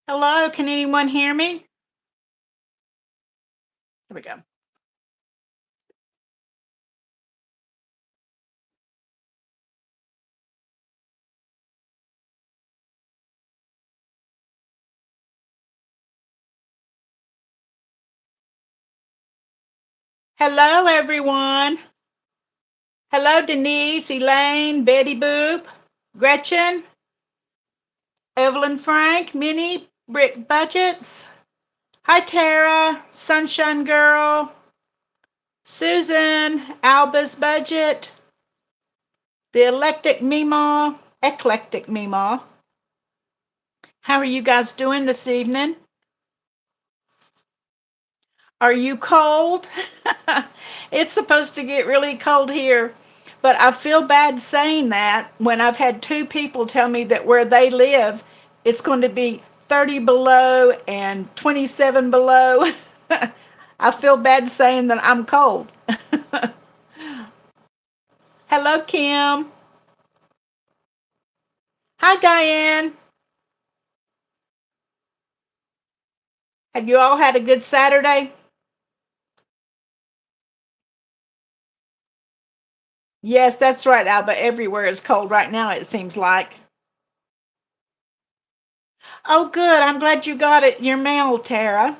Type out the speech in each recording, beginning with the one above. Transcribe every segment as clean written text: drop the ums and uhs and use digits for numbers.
Hello, can anyone hear me? Here we go. Hello, everyone. Hello, Denise, Elaine, Betty Boop, Gretchen, Evelyn Frank, Minnie, Brick Budgets. Hi, Tara, Sunshine Girl, Susan, Alba's Budget, the Eclectic Meemaw. How are you guys doing this evening? Are you cold? It's supposed to get really cold here, but I feel bad saying that when I've had two people tell me that where they live, it's going to be 30 below and 27 below. I feel bad saying that I'm cold. Hello, Kim. Hi, Diane. Have you all had a good Saturday? Yes, that's right, Alba. Everywhere is cold right now, it seems like. Oh, good. I'm glad you got it in your mail, Tara.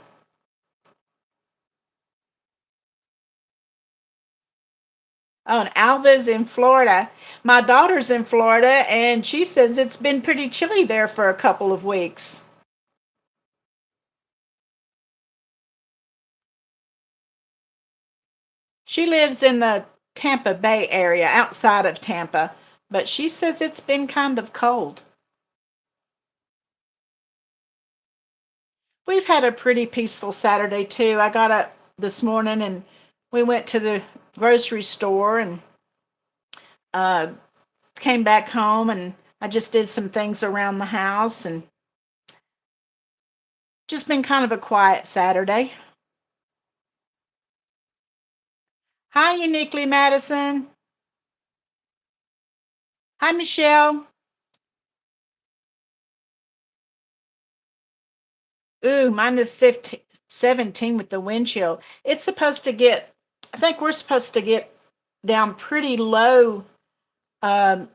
Oh, and Alba's in Florida. My daughter's in Florida, and she says it's been pretty chilly there for a couple of weeks. She lives in the Tampa Bay area, outside of Tampa, but she says it's been kind of cold. We've had a pretty peaceful Saturday, too. I got up this morning and we went to the grocery store and uh, came back home, and I just did some things around the house and just been kind of a quiet Saturday. Hi, Uniquely Madison. Hi, Michelle. Ooh, minus 15, 17 with the wind chill. It's supposed to get, I think we're supposed to get down pretty low. It's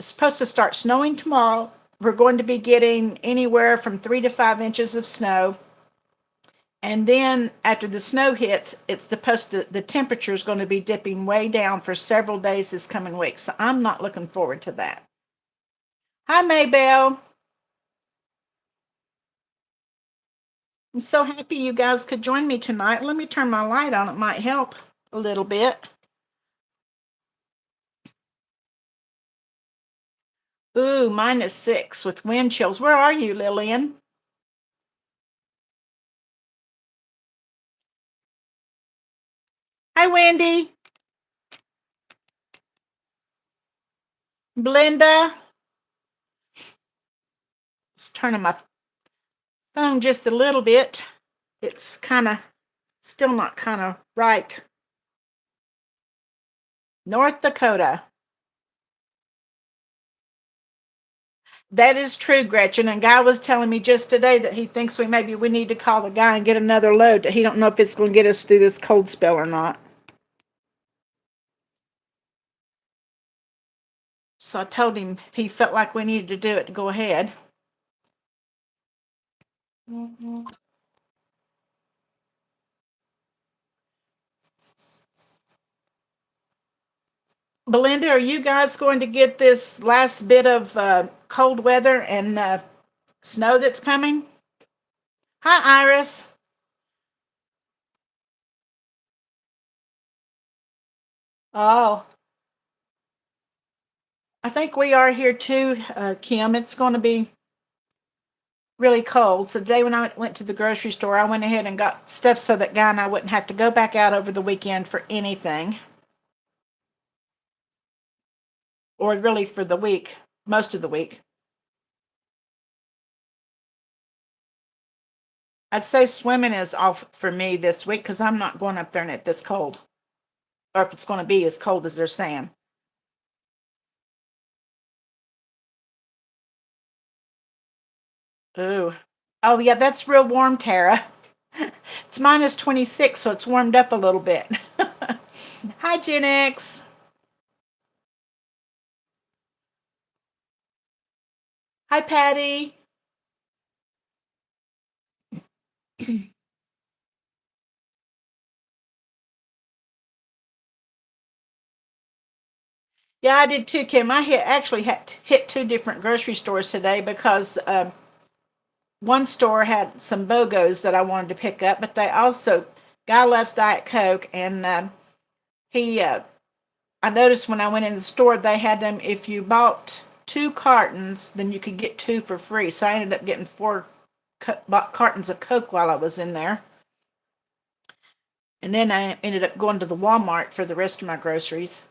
supposed to start snowing tomorrow. We're going to be getting anywhere from 3 to 5 inches of snow. And then after the snow hits, it's supposed to, the temperature is going to be dipping way down for several days this coming week. So I'm not looking forward to that. Hi, Maybell. I'm so happy you guys could join me tonight. Let me turn my light on. It might help a little bit. Ooh, -6 with wind chills. Where are you, Lillian? Hi, Wendy. Belinda. Just turning my phone just a little bit. It's kind of still not kind of right. North Dakota. That is true, Gretchen. And Guy was telling me just today that he thinks we need to call the guy and get another load. He don't know if it's going to get us through this cold spell or not. So I told him if he felt like we needed to do it, to go ahead. Belinda, are you guys going to get this last bit of cold weather and snow that's coming? Hi, Iris. Oh, I think we are here too, Kim. It's going to be really cold. So today when I went to the grocery store, I went ahead and got stuff so that Guy and I wouldn't have to go back out over the weekend for anything, or really for the week, most of the week. I'd say swimming is off for me this week because I'm not going up there and it's this cold, or if it's going to be as cold as they're saying. Ooh. Oh, yeah, that's real warm, Tara. It's minus 26, so it's warmed up a little bit. Hi, Gen X. Hi, Patty. Yeah, I did too, Kim. I actually had to hit two different grocery stores today because one store had some BOGOs that I wanted to pick up, but they also, guy loves Diet Coke, and he, I noticed when I went in the store, they had them, if you bought two cartons, then you could get two for free. So I ended up getting four cartons of Coke while I was in there. And then I ended up going to the Walmart for the rest of my groceries.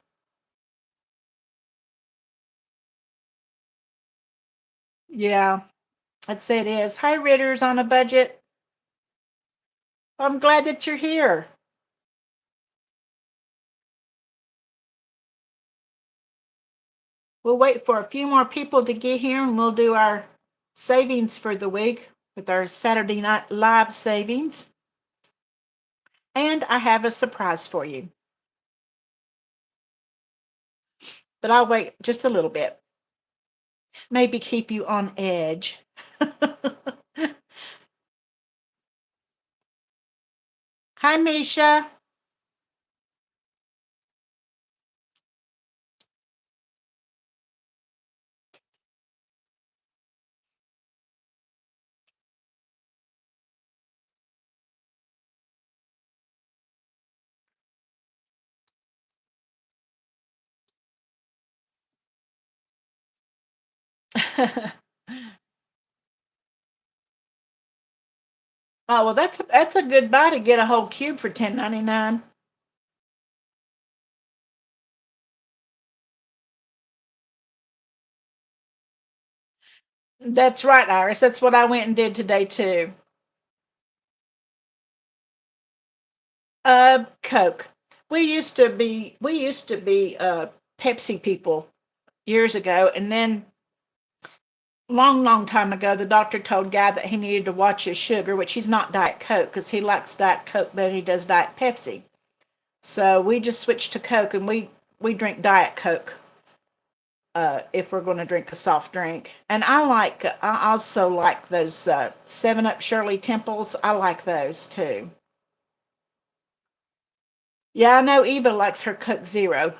Yeah, I'd say it is. Hi, Ritters on a budget. I'm glad that you're here. We'll wait for a few more people to get here and we'll do our savings for the week with our Saturday Night Live savings. And I have a surprise for you, but I'll wait just a little bit. Maybe keep you on edge. Hi, Misha. Oh, well, that's a good buy to get a whole cube for 10.99. That's right, Iris. That's what I went and did today too. Coke. We used to be Pepsi people years ago, and then long time ago, the doctor told Guy that he needed to watch his sugar, which he's not Diet Coke because he likes Diet Coke better than he does Diet Pepsi. So we just switched to Coke, and we drink Diet Coke if we're going to drink a soft drink. And I also like those 7 Up Shirley Temples. I like those too. Yeah, I know Eva likes her Coke Zero.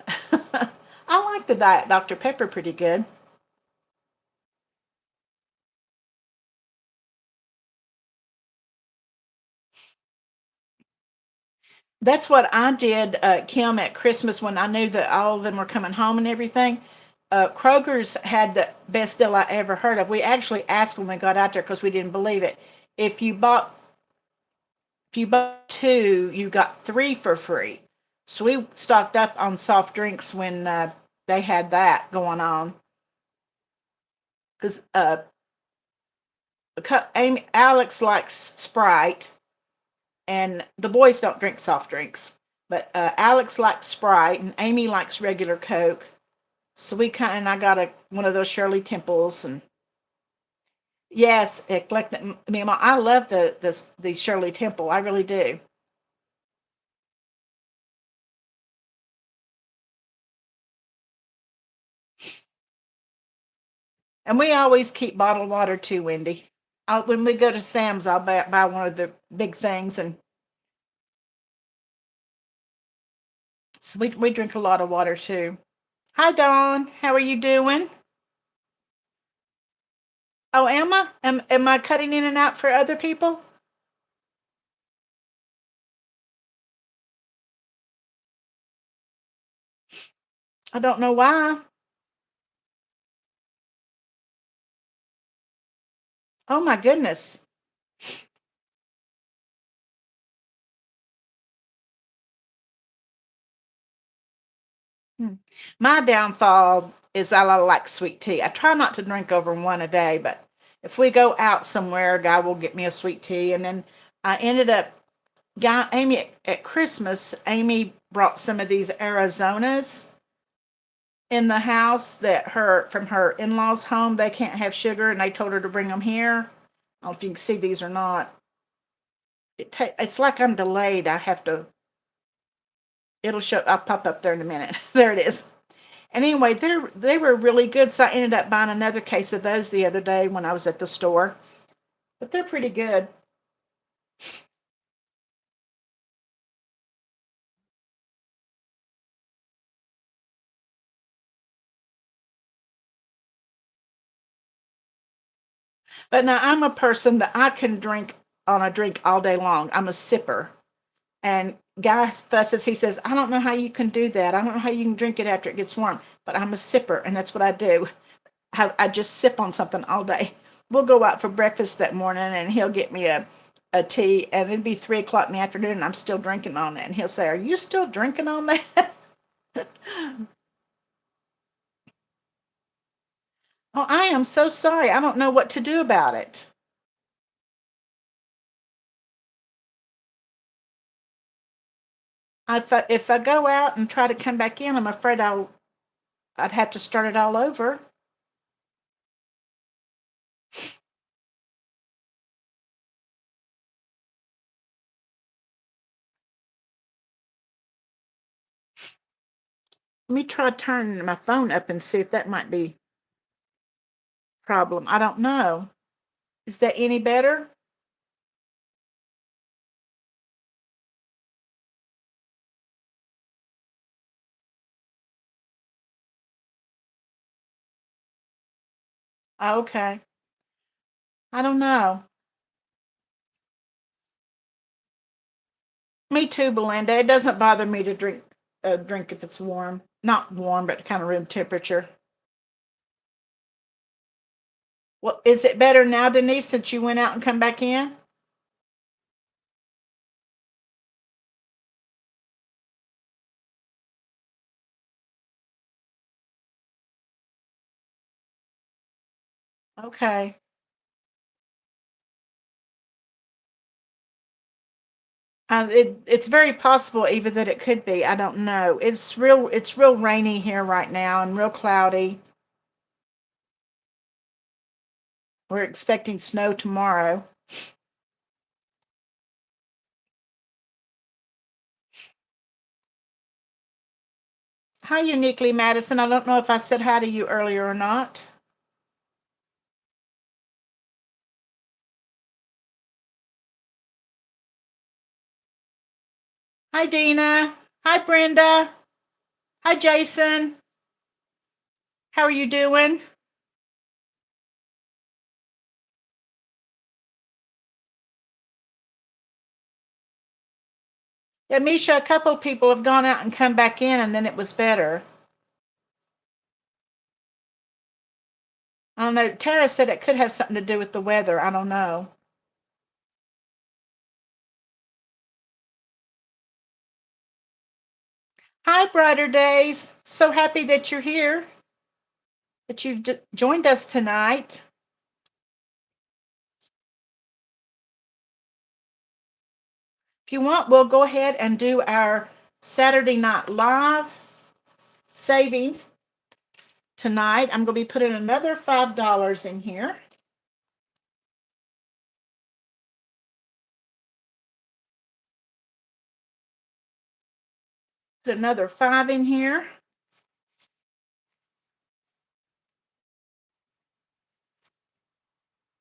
I like the Diet Dr. Pepper pretty good. That's what I did, Kim, at Christmas when I knew that all of them were coming home and everything. Kroger's had the best deal I ever heard of. We actually asked when we got out there because we didn't believe it. If you bought if you bought two, you got three for free. So we stocked up on soft drinks when they had that going on. Because Amy, Alex likes Sprite, and the boys don't drink soft drinks. But Alex likes Sprite, and Amy likes regular Coke. So we kind of, and I got a one of those Shirley Temples, and yes, eclectic. I mean, I love the Shirley Temple. I really do. And we always keep bottled water too, Wendy. When we go to Sam's, I'll buy one of the big things, and so we drink a lot of water too. Hi, Dawn. How are you doing? Oh, Emma, am I cutting in and out for other people? I don't know why. Oh my goodness. Hmm. My downfall is I like sweet tea. I try not to drink over one a day, but if we go out somewhere, a guy will get me a sweet tea. And then I ended up, Amy, at Christmas, Amy brought some of these Arizonas in the house that her from her in-laws home. They can't have sugar, and they told her to bring them here. I don't know if you can see these or not. It's like I'm delayed. I have to, it'll show, I'll pop up there in a minute. There it is. And anyway, they were really good. So I ended up buying another case of those the other day when I was at the store. But they're pretty good. But now I'm a person that I can drink on a drink all day long. I'm a sipper. And Guy fusses, he says, I don't know how you can do that. I don't know how you can drink it after it gets warm. But I'm a sipper, and that's what I do. I just sip on something all day. We'll go out for breakfast that morning, and he'll get me a tea, and it'd be 3 o'clock in the afternoon, and I'm still drinking on it. And he'll say, are you still drinking on that? Oh, I am so sorry. I don't know what to do about it. If I go out and try to come back in, I'm afraid I'd have to start it all over. Let me try turning my phone up and see if that might be a problem. I don't know. Is that any better? Okay. I don't know. Me too, Belinda. It doesn't bother me to drink if it's warm. Not warm, but kind of room temperature. Well, is it better now, Denise, since you went out and come back in? Okay. It's very possible even that it could be. I don't know. It's real rainy here right now and real cloudy. We're expecting snow tomorrow. Hi, Uniquely Madison. I don't know if I said hi to you earlier or not. Hi, Dina. Hi, Brenda. Hi, Jason. How are you doing? Yeah, Misha, a couple of people have gone out and come back in, and then it was better. I don't know. Tara said it could have something to do with the weather. I don't know. Hi, Brighter Days. So happy that you're here, that you've joined us tonight. If you want, we'll go ahead and do our Saturday Night Live savings tonight. I'm going to be putting another $5 in here. Put another 5 in here.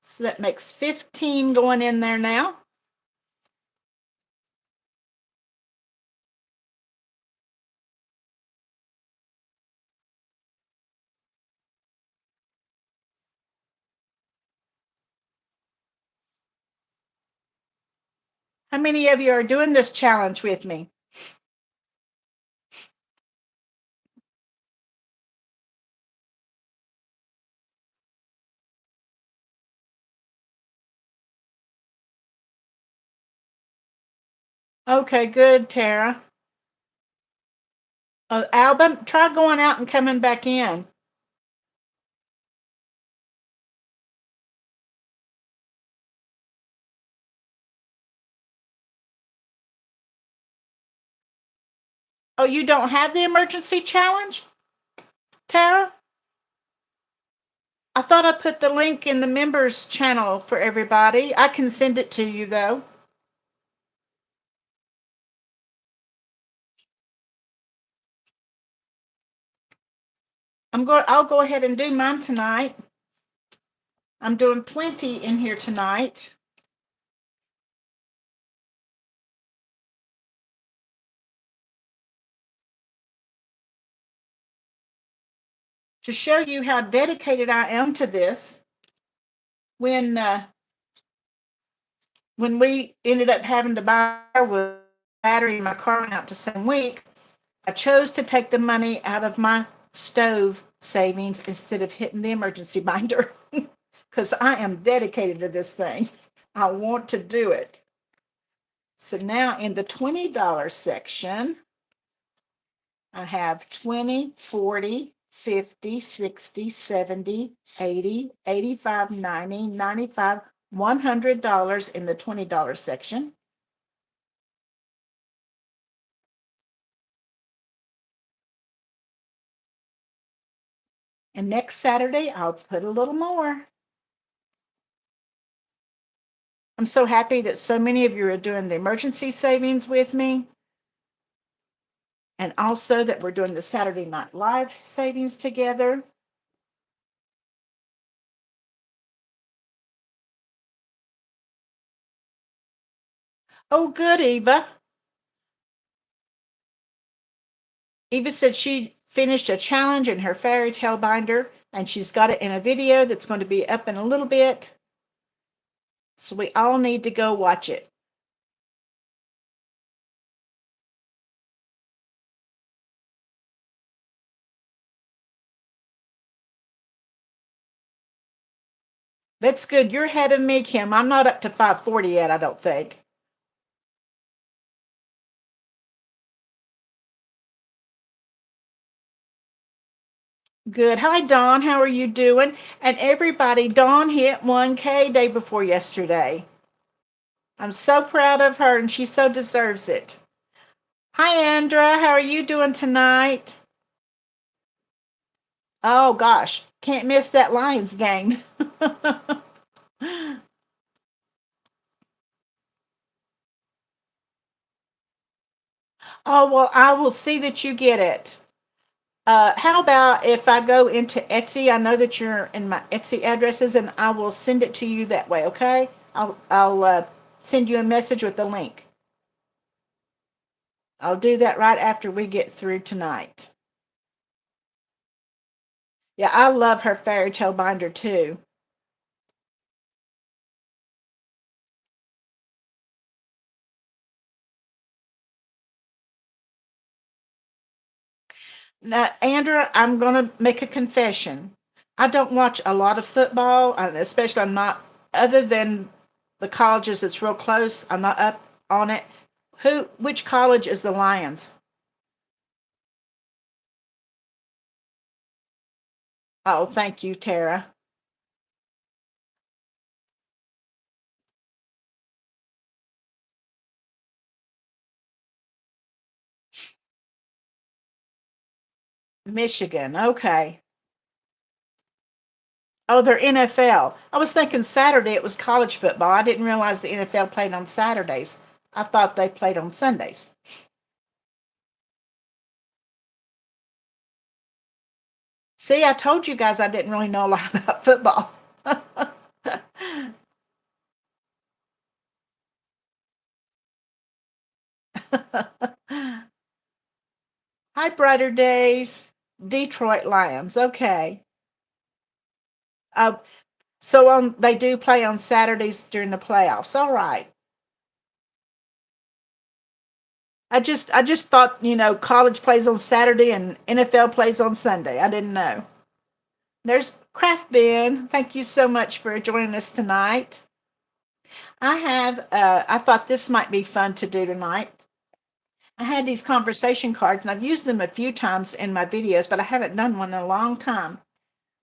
So that makes 15 going in there now. How many of you are doing this challenge with me? Okay, good, Tara. Album, try going out and coming back in. Oh, you don't have the emergency challenge, Tara? I thought I put the link in the members channel for everybody. I can send it to you though. I'll go ahead and do mine tonight. I'm doing 20 in here tonight. To show you how dedicated I am to this. When when we ended up having to buy a battery in my car went out the same week, I chose to take the money out of my stove savings instead of hitting the emergency binder because I am dedicated to this thing. I want to do it. So now in the $20 section, I have 20, 40, 50, 60, 70, 80, 85, 90, 95, $100 in the $20 section. And next Saturday, I'll put a little more. I'm so happy that so many of you are doing the emergency savings with me. And also that we're doing the Saturday Night Live savings together. Oh, good, Eva. Eva said she finished a challenge in her fairy tale binder and she's got it in a video that's going to be up in a little bit. So we all need to go watch it. That's good. You're ahead of me, Kim. I'm not up to 540 yet, I don't think. Good. Hi, Dawn. How are you doing? And everybody, Dawn hit 1K day before yesterday. I'm so proud of her and she so deserves it. Hi, Andra. How are you doing tonight? Oh, gosh. Can't miss that Lions game. Oh, well, I will see that you get it. How about if I go into Etsy? I know that you're in my Etsy addresses, and I will send it to you that way. Okay? I'll send you a message with the link. I'll do that right after we get through tonight. Yeah, I love her fairy tale binder too. Now, Andrea, I'm going to make a confession. I don't watch a lot of football, and especially I'm not, other than the colleges that's real close, I'm not up on it. Which college is the Lions? Oh, thank you, Tara. Michigan. Okay. Oh, they're NFL. I was thinking Saturday it was college football. I didn't realize the NFL played on Saturdays. I thought they played on Sundays. See, I told you guys I didn't really know a lot about football. Hi, Brighter Days. Detroit Lions. Okay. Uh, so they do play on Saturdays during the playoffs. All right. I just thought, college plays on Saturday and NFL plays on Sunday. I didn't know. There's Craft Ben. Thank you so much for joining us tonight. I thought this might be fun to do tonight. I had these conversation cards and I've used them a few times in my videos, but I haven't done one in a long time.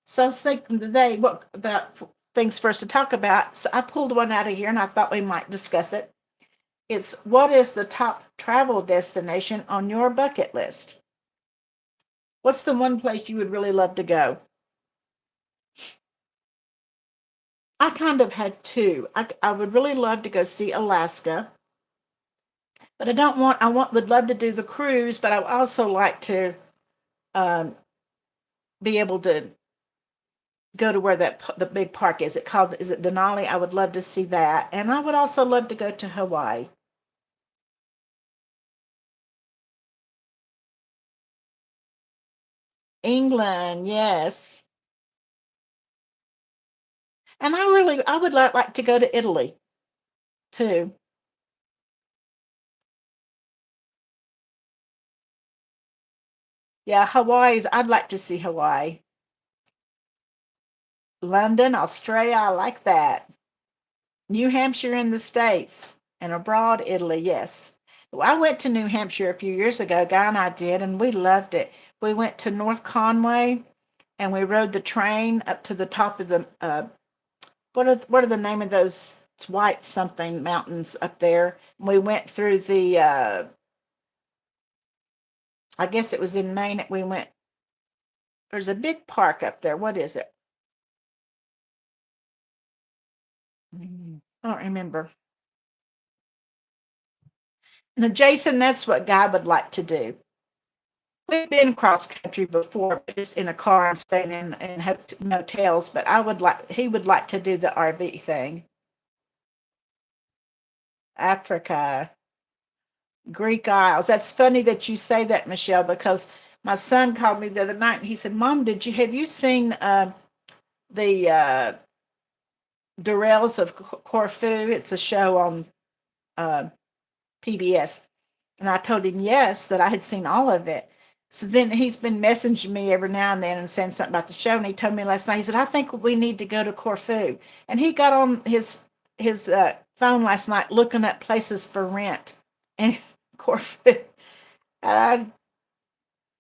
So I was thinking today, what about things for us to talk about? So I pulled one out of here and I thought we might discuss it. It's what is the top travel destination on your bucket list? What's the one place you would really love to go? I kind of had two. I would really love to go see Alaska, but would love to do the cruise, but I would also like to um, be able to go to where the big park is. Is it Denali? I would love to see that, and I would also love to go to Hawaii. England, yes. And I would like to go to Italy too. Yeah, I'd like to see Hawaii. London, Australia, I like that. New Hampshire in the States and abroad, Italy, yes. Well, I went to New Hampshire a few years ago, Guy and I did, and we loved it. We went to North Conway and we rode the train up to the top of the what are the name of those, it's white something mountains up there. We went through the I guess it was in Maine. We went, there's a big park up there. What is it? I don't remember. Now, Jason, that's what Guy would like to do. We've been cross country before, but just in a car and staying in motels. But he would like to do the RV thing. Africa, Greek Isles. That's funny that you say that, Michelle, because my son called me the other night and he said, "Mom, have you seen the Durrells of Corfu? It's a show on uh, PBS." And I told him yes, that I had seen all of it. So then he's been messaging me every now and then and saying something about the show. And he told me last night, he said, "I think we need to go to Corfu." And he got on his phone last night looking at places for rent in Corfu. And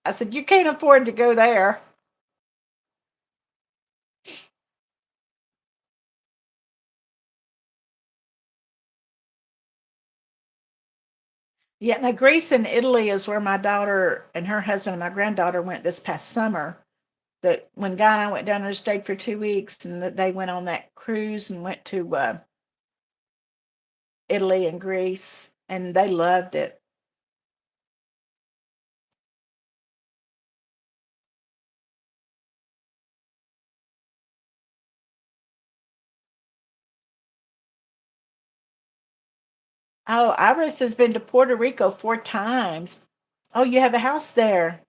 I said, "You can't afford to go there." Yeah, now Greece and Italy is where my daughter and her husband and my granddaughter went this past summer. That when Guy and I went down there, stayed for 2 weeks, and that they went on that cruise and went to Italy and Greece, and they loved it. Oh, Iris has been to Puerto Rico 4 times. Oh, you have a house there.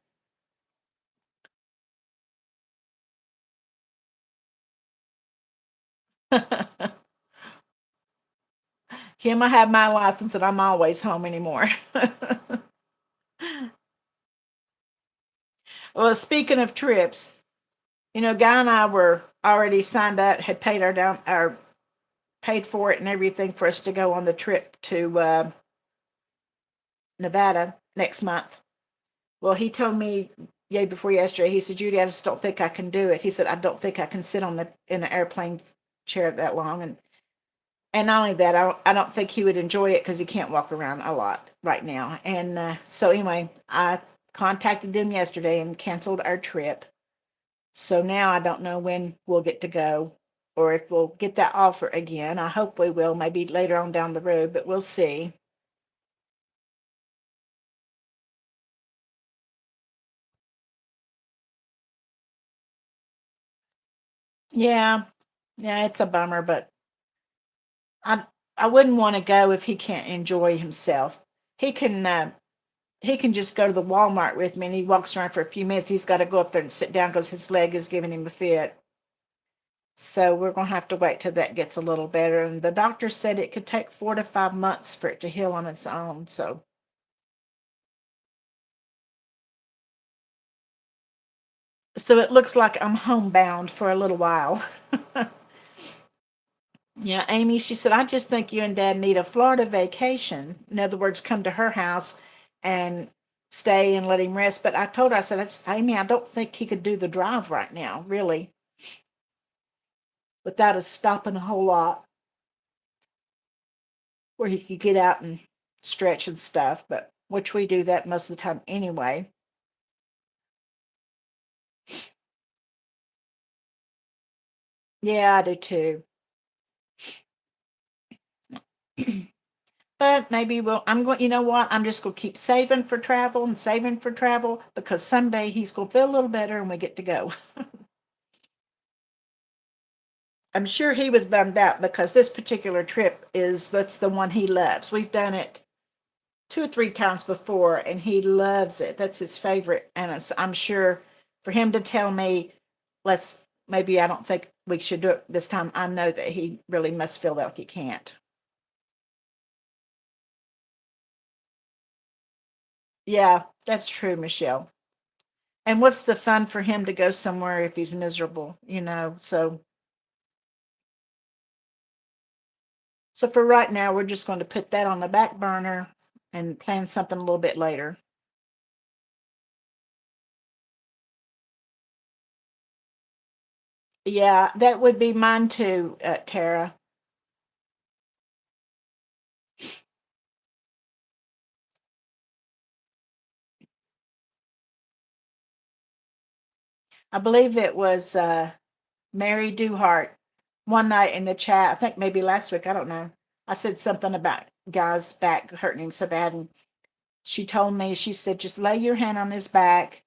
Kim, I have my license and I'm always home anymore. Well, speaking of trips, Guy and I were already signed up, had our paid for it and everything for us to go on the trip to Nevada next month. Well, he told me day before yesterday. He said, "Judy, I just don't think I can do it." He said, "I don't think I can sit in an airplane chair that long." And not only that, I don't think he would enjoy it because he can't walk around a lot right now. And so anyway, I contacted them yesterday and canceled our trip. So now I don't know when we'll get to go or if we'll get that offer again. I hope we will, maybe later on down the road, but we'll see. Yeah, yeah, it's a bummer, but I I wouldn't want to go if he can't enjoy himself. He can uh, he can just go to the Walmart with me, and he walks around for a few minutes. He's got to go up there and sit down because his leg is giving him a fit. So we're gonna have to wait till that gets a little better. And the doctor said it could take 4 to 5 months for it to heal on its own. So it looks like I'm homebound for a little while. Yeah, Amy, she said, "I just think you and Dad need a Florida vacation." In other words, come to her house and stay and let him rest. But I told her, I said, Amy, I don't think he could do the drive right now, really, without us stopping a whole lot where he could get out and stretch and stuff. But which we do that most of the time anyway. Yeah, I do too. But maybe I'm going, you know what? I'm just going to keep saving for travel and saving for travel because someday he's going to feel a little better and we get to go. I'm sure he was bummed out because this particular trip that's the one he loves. We've done it 2 or 3 times before and he loves it. That's his favorite. And I'm sure for him to tell me, maybe I don't think we should do it this time. I know that he really must feel like he can't. Yeah, that's true, Michelle. And what's the fun for him to go somewhere if he's miserable, So for right now, we're just going to put that on the back burner and plan something a little bit later. Yeah, that would be mine too, Tara. I believe it was Mary Duhart one night in the chat. I think maybe last week. I don't know. I said something about guy's back hurting him so bad, and she told me, she said, just lay your hand on his back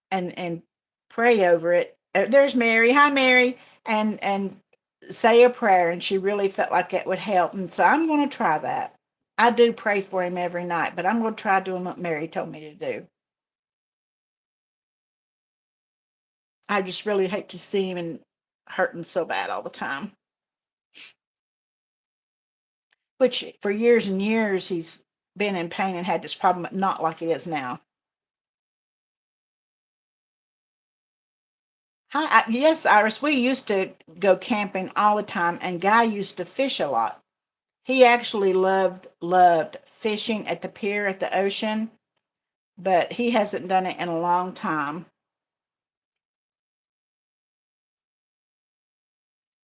and pray over it. There's Mary. Hi, Mary. And say a prayer. And she really felt like it would help. And so I'm going to try that. I do pray for him every night, but I'm going to try doing what Mary told me to do. I just really hate to see him and hurting so bad all the time. Which for years and years he's been in pain and had this problem, but not like it is now. Hi, yes, Iris. We used to go camping all the time, and Guy used to fish a lot. He actually loved fishing at the pier at the ocean, but he hasn't done it in a long time.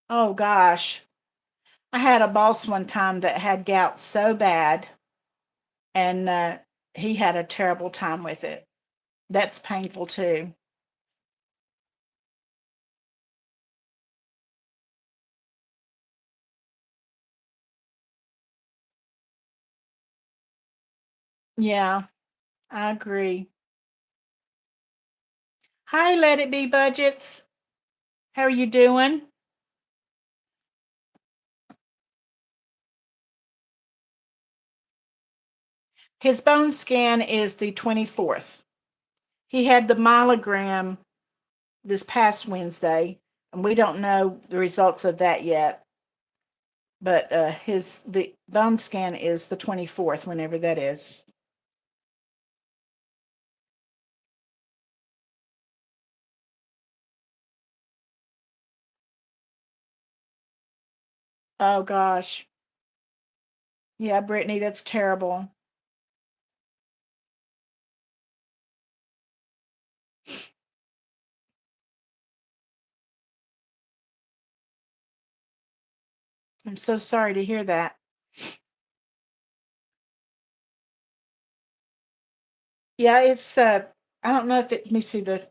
Oh gosh, I had a boss one time that had gout so bad, and he had a terrible time with it. That's painful too. Yeah, I agree. Hi, Let It Be Budgets. How are you doing? His bone scan is the 24th. He had the myelogram this past Wednesday, and we don't know the results of that yet. But his the bone scan is the 24th, whenever that is. Oh gosh. Yeah, Brittany, that's terrible. I'm so sorry to hear that. Yeah, it's I don't know if it let me see the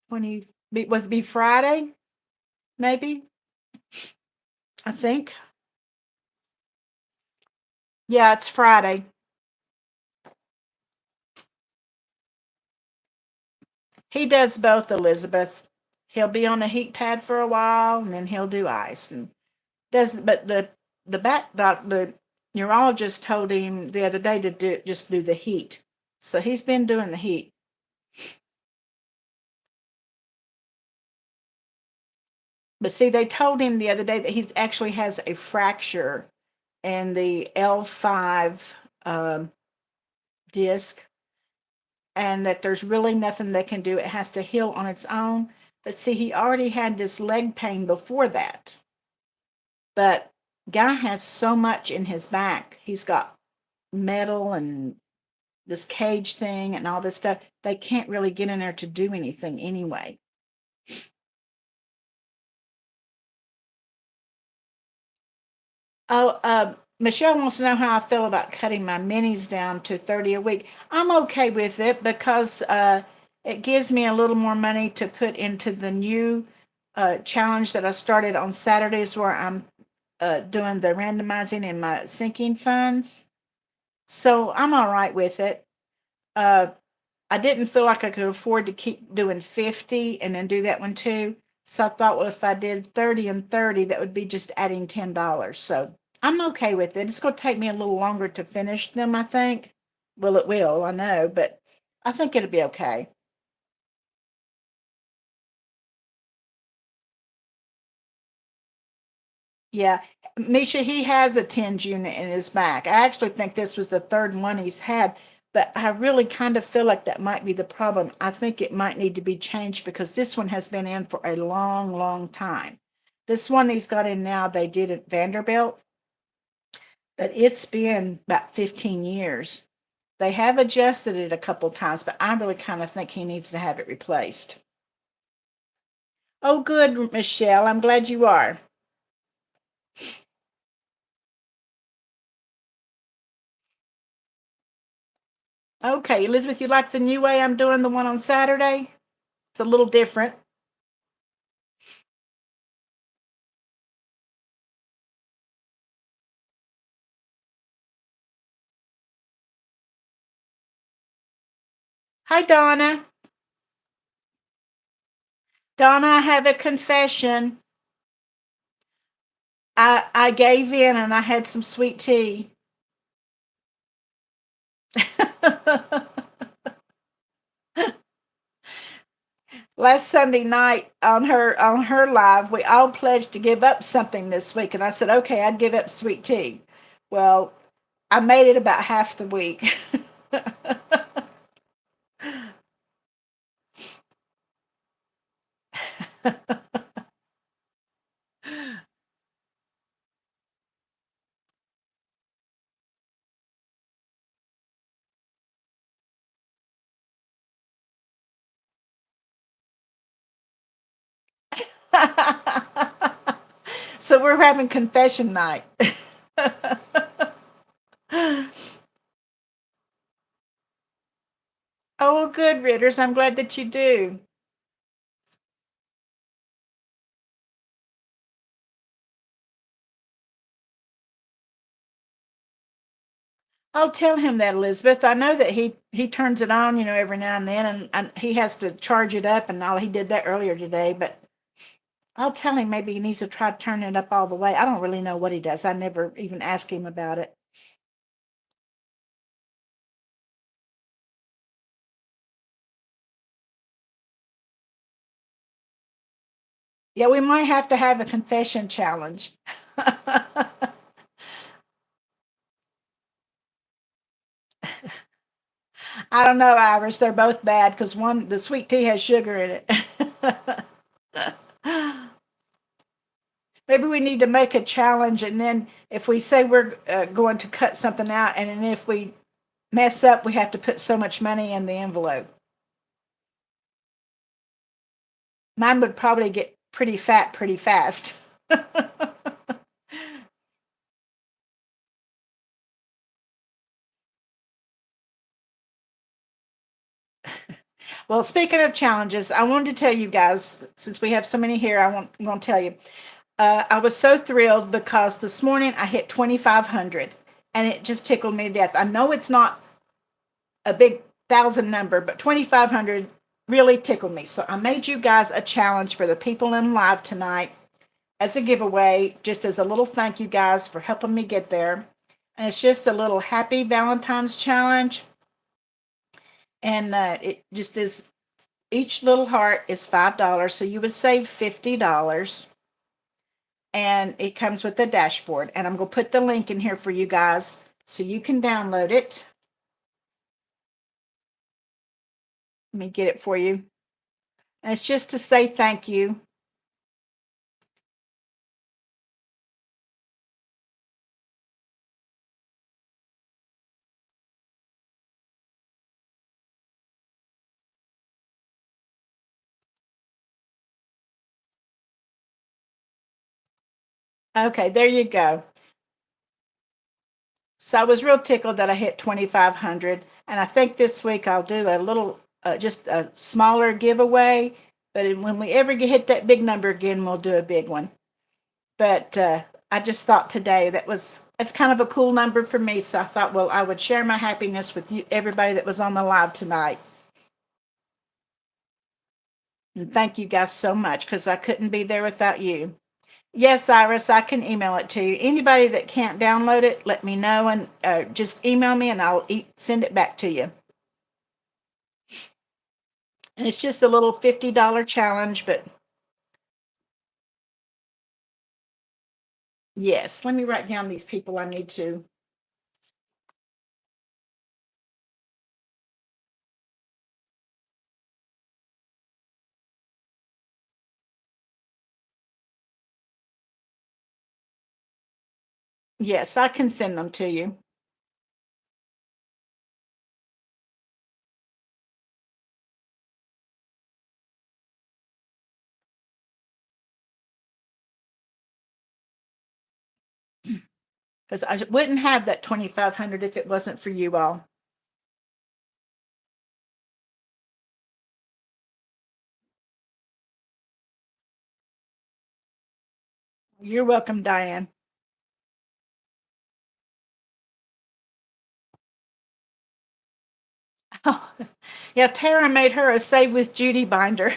20 would it be Friday, maybe? I think. Yeah, it's Friday. He does both, Elizabeth. He'll be on a heat pad for a while and then he'll do ice and does but the neurologist told him the other day to do the heat. So he's been doing the heat. But see, they told him the other day that he's actually has a fracture in the L5 disc and that there's really nothing they can do. It has to heal on its own. But see, he already had this leg pain before that. But Guy has so much in his back. He's got metal and this cage thing and all this stuff. They can't really get in there to do anything anyway. Oh, Michelle wants to know how I feel about cutting my minis down to 30 a week. I'm okay with it because it gives me a little more money to put into the new challenge that I started on Saturdays where I'm doing the randomizing in my sinking funds. So I'm all right with it. Uh, I didn't feel like I could afford to keep doing 50 and then do that one too. So I thought, well, if I did 30 and 30, that would be just adding $10. So I'm okay with it. It's going to take me a little longer to finish them, I think. Well, it will, I know, but I think it'll be okay. Yeah, Misha, he has a tinge unit in his back. I actually think this was the third one he's had, but I really kind of feel like that might be the problem. I think it might need to be changed because this one has been in for a long, long time. This one he's got in now, they did at Vanderbilt, but it's been about 15 years. They have adjusted it a couple times, but I really kind of think he needs to have it replaced. Oh, good, Michelle. I'm glad you are. Okay, Elizabeth, you like the new way I'm doing the one on Saturday? It's a little different. Hi, Donna. Donna, I have a confession. I gave in and I had some sweet tea. Last Sunday night on her live, we all pledged to give up something this week, and I said, okay, I'd give up sweet tea. Well, I made it about half the week. So we're having confession night. Oh, good, Ritters. I'm glad that you do. I'll tell him that, Elizabeth. I know that he turns it on, every now and then, and he has to charge it up, and all he did that earlier today. But I'll tell him maybe he needs to try turning it up all the way. I don't really know what he does. I never even ask him about it. Yeah, we might have to have a confession challenge. I don't know, Iris. They're both bad because the sweet tea has sugar in it. Maybe we need to make a challenge, and then if we say we're going to cut something out, and then if we mess up, we have to put so much money in the envelope. Mine would probably get pretty fat pretty fast. Well, speaking of challenges, I wanted to tell you guys, since we have so many here, I'm going to tell you. I was so thrilled because this morning I hit 2,500 and it just tickled me to death. I know it's not a big thousand number, but 2,500 really tickled me. So I made you guys a challenge for the people in live tonight as a giveaway, just as a little thank you guys for helping me get there. And it's just a little happy Valentine's challenge. And it just is, each little heart is $5. So you would save $50. And it comes with a dashboard. And I'm going to put the link in here for you guys so you can download it. Let me get it for you. And it's just to say thank you. Okay, there you go. So I was real tickled that I hit 2,500. And I think this week I'll do a little, just a smaller giveaway. But when we ever hit that big number again, we'll do a big one. But I just thought today that's kind of a cool number for me. So I thought, well, I would share my happiness with you, everybody that was on the live tonight. And thank you guys so much because I couldn't be there without you. Yes, Iris, I can email it to you. Anybody that can't download it, let me know and just email me and I'll send it back to you. And it's just a little $50 challenge, but yes, let me write down these people I need to. Yes, I can send them to you. Because I wouldn't have that 2,500 if it wasn't for you all. You're welcome, Diane. Oh, yeah, Tara made her a Save with Judy binder.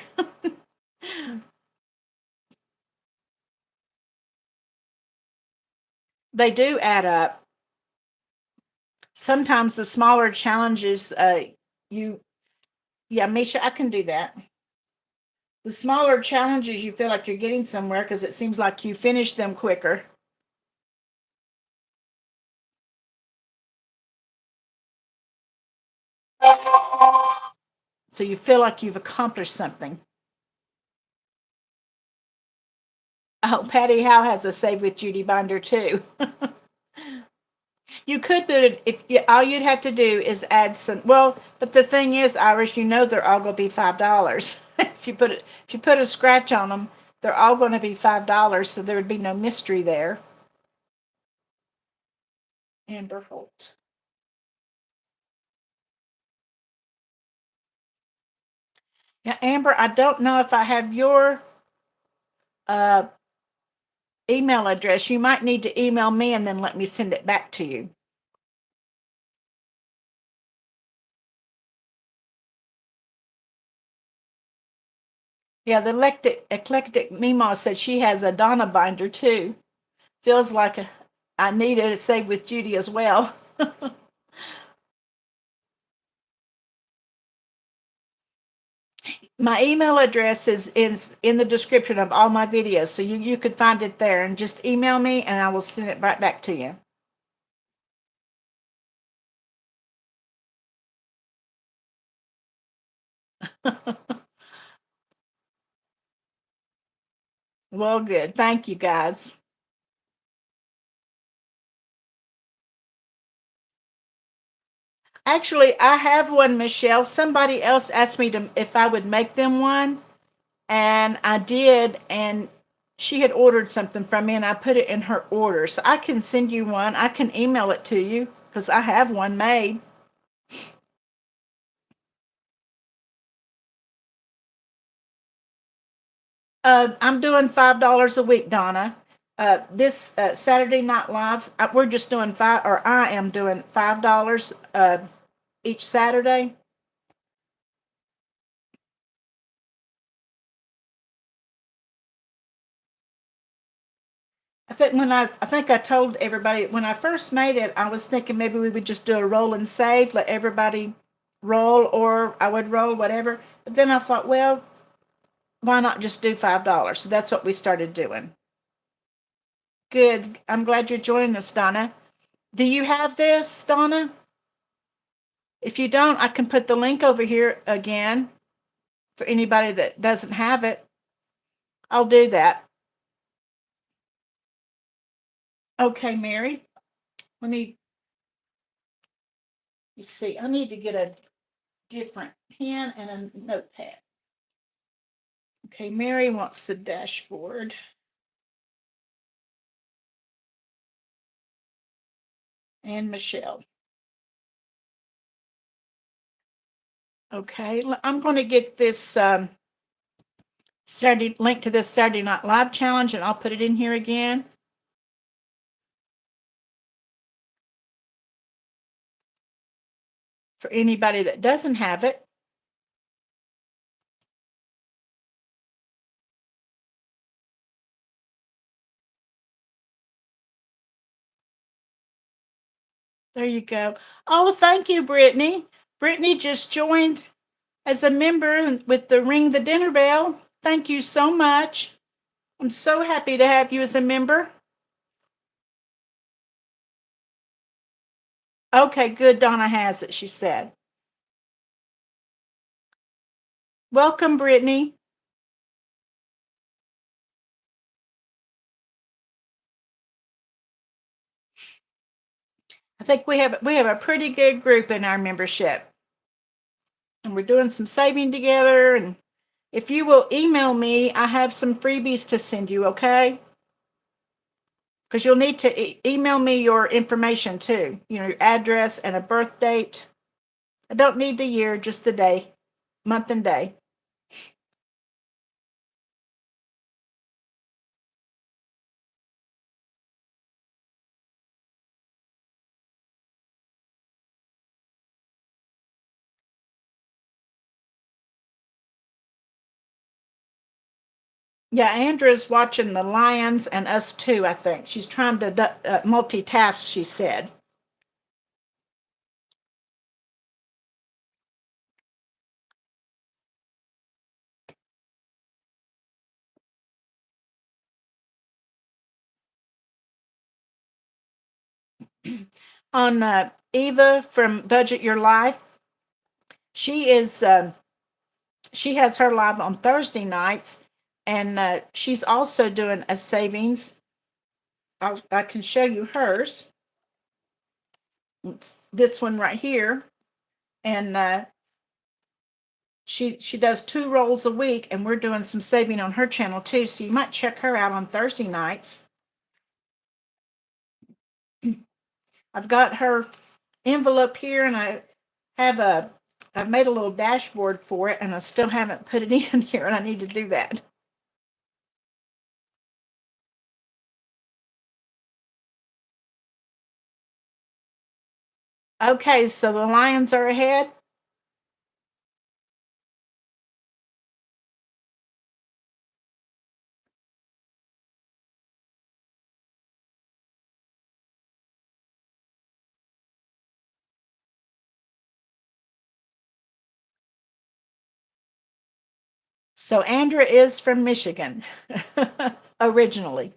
They do add up. Sometimes the smaller challenges, you, yeah, Misha, I can do that. The smaller challenges, you feel like you're getting somewhere because it seems like you finish them quicker. So you feel like you've accomplished something. Oh, Patty Howe has a Save with Judy binder too. You could put it if you, all you'd have to do is add some. Well, but the thing is, Iris, you know they're all going to be $5. If you put a scratch on them, they're all going to be $5, so there would be no mystery there. Amber Holt. Yeah, Amber, I don't know if I have your uh, email address. You might need to email me and then let me send it back to you. Yeah, the eclectic Mima said she has a Donna binder too. Feels like I need it to save with Judy as well. My email address is in the description of all my videos, so you could find it there and just email me and I will send it right back to you. Well, good. Thank you, guys. Actually, I have one, Michelle. Somebody else asked me to if I would make them one, and I did, and she had ordered something from me, and I put it in her order. So I can send you one. I can email it to you because I have one made. I'm doing $5 a week, Donna. This Saturday Night Live, we're just doing five, or I am doing $5 each Saturday. I think I told everybody when I first made it, I was thinking maybe we would just do a roll and save, let everybody roll, or I would roll whatever. But then I thought, well, why not just do $5? So that's what we started doing. Good. I'm glad you're joining us, Donna. Do you have this, Donna? If you don't, I can put the link over here again for anybody that doesn't have it. I'll do that. Okay, Mary. Let me see. I need to get a different pen and a notepad. Okay, Mary wants the dashboard. And Michelle. Okay, I'm going to get this Saturday link to this Saturday Night Live challenge, and I'll put it in here again. for anybody that doesn't have it. There you go. Oh, thank you, Brittany. Brittany just joined as a member with the ring the dinner bell. Thank you so much. I'm so happy to have you as a member. Okay, good. Donna has it, she said. Welcome, Brittany. I think we have a pretty good group in our membership. And we're doing some saving together. And if you will email me, I have some freebies to send you, okay? Because you'll need to email me your information too, your address and a birth date. I don't need the year, just the day, month and day. Yeah, Andra's watching the Lions and us too, I think. She's trying to multitask, she said. On Eva from Budget Your Life, she is she has her live on Thursday nights, and she's also doing a savings. I can show you hers. It's this one right here, and she does 2 rolls a week, and we're doing some saving on her channel too. So you might check her out on Thursday nights. I've got her envelope here, and I've made a little dashboard for it, and I still haven't put it in here, and I need to do that. Okay, so the Lions are ahead. So Andrea is from Michigan originally.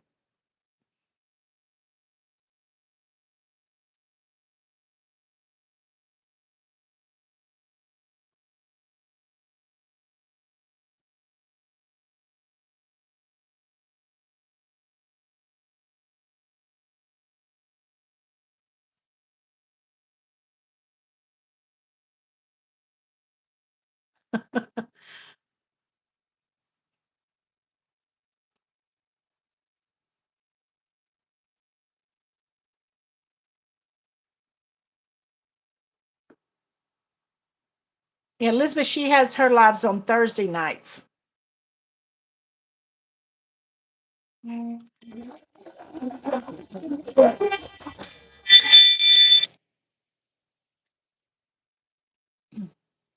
Yeah, Elizabeth, she has her lives on Thursday nights.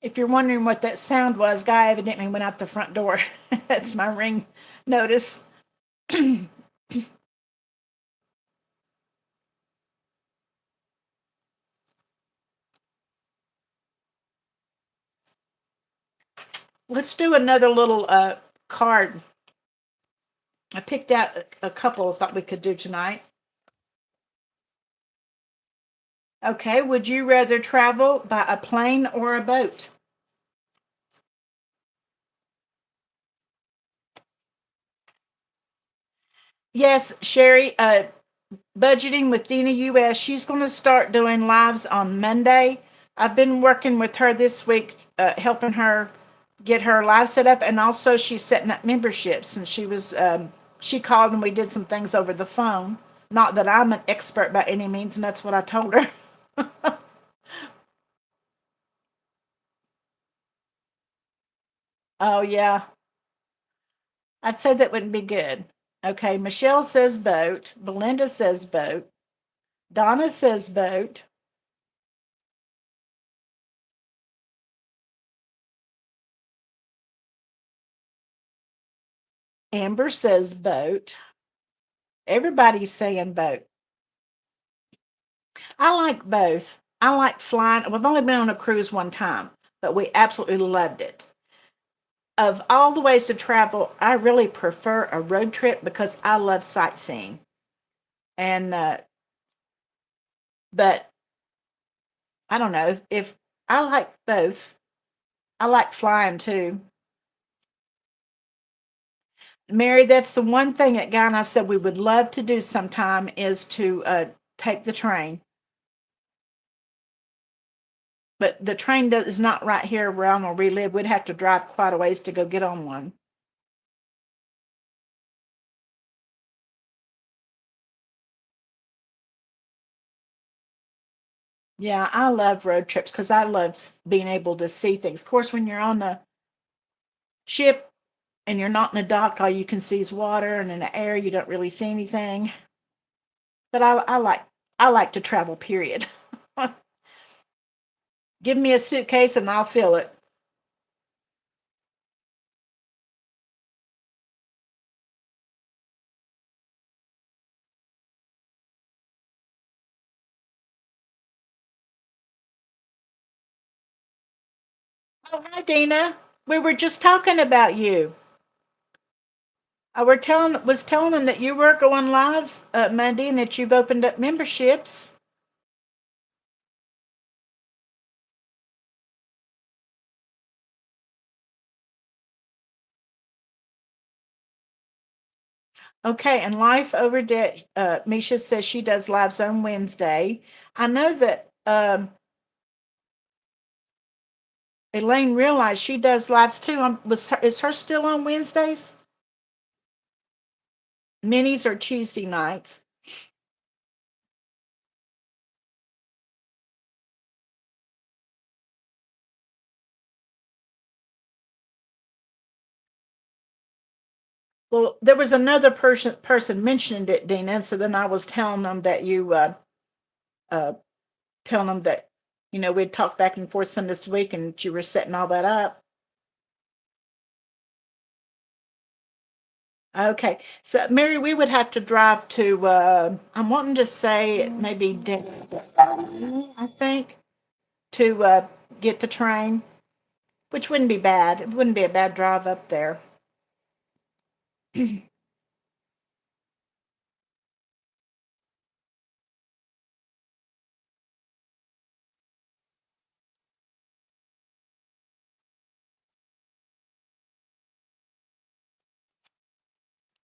If you're wondering what that sound was, guy evidently went out the front door. That's my ring notice. Let's do another little card. I picked out a couple I thought we could do tonight. Okay, would you rather travel by a plane or a boat? Yes, Sherry, budgeting with Dina US. She's going to start doing lives on Monday. I've been working with her this week, helping her get her live set up, and also she's setting up memberships. And she called and we did some things over the phone. Not that I'm an expert by any means, and that's what I told her. Oh yeah, I'd say that wouldn't be good. Okay, Michelle says boat. Belinda says boat. Donna says boat. Amber says boat. Everybody's saying boat. I like both. I like flying. We've only been on a cruise one time, but we absolutely loved it. Of all the ways to travel, I really prefer a road trip because I love sightseeing. And but I don't know if I like both. I like flying too. Mary, that's the one thing that Guy and I said we would love to do sometime is to take the train. But the train is not right here around where we live. We'd have to drive quite a ways to go get on one. Yeah, I love road trips because I love being able to see things. Of course, when you're on the ship and you're not in the dock, all you can see is water, and in the air, you don't really see anything. But I like to travel. Period. Give me a suitcase and I'll fill it. Oh, hi, Dina. We were just talking about you. I was telling them that you were going live Monday and that you've opened up memberships. Okay, and Life Over Debt, Misha says she does lives on Wednesday. I know that Elaine realized she does lives too. Is her still on Wednesdays? Minis are Tuesday nights. Well, there was another person mentioned it, Dina, and so then I was telling them that you uh, telling them that we'd talked back and forth some this week, and you were setting all that up. Okay, so Mary, we would have to drive to. I'm wanting to say maybe I think to get the train, which wouldn't be bad. It wouldn't be a bad drive up there.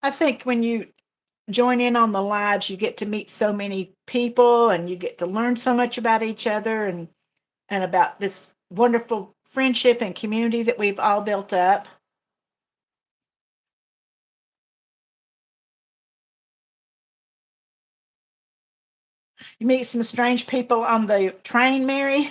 I think when you join in on the lives, you get to meet so many people, and you get to learn so much about each other, and about this wonderful friendship and community that we've all built up. You meet some strange people on the train, Mary.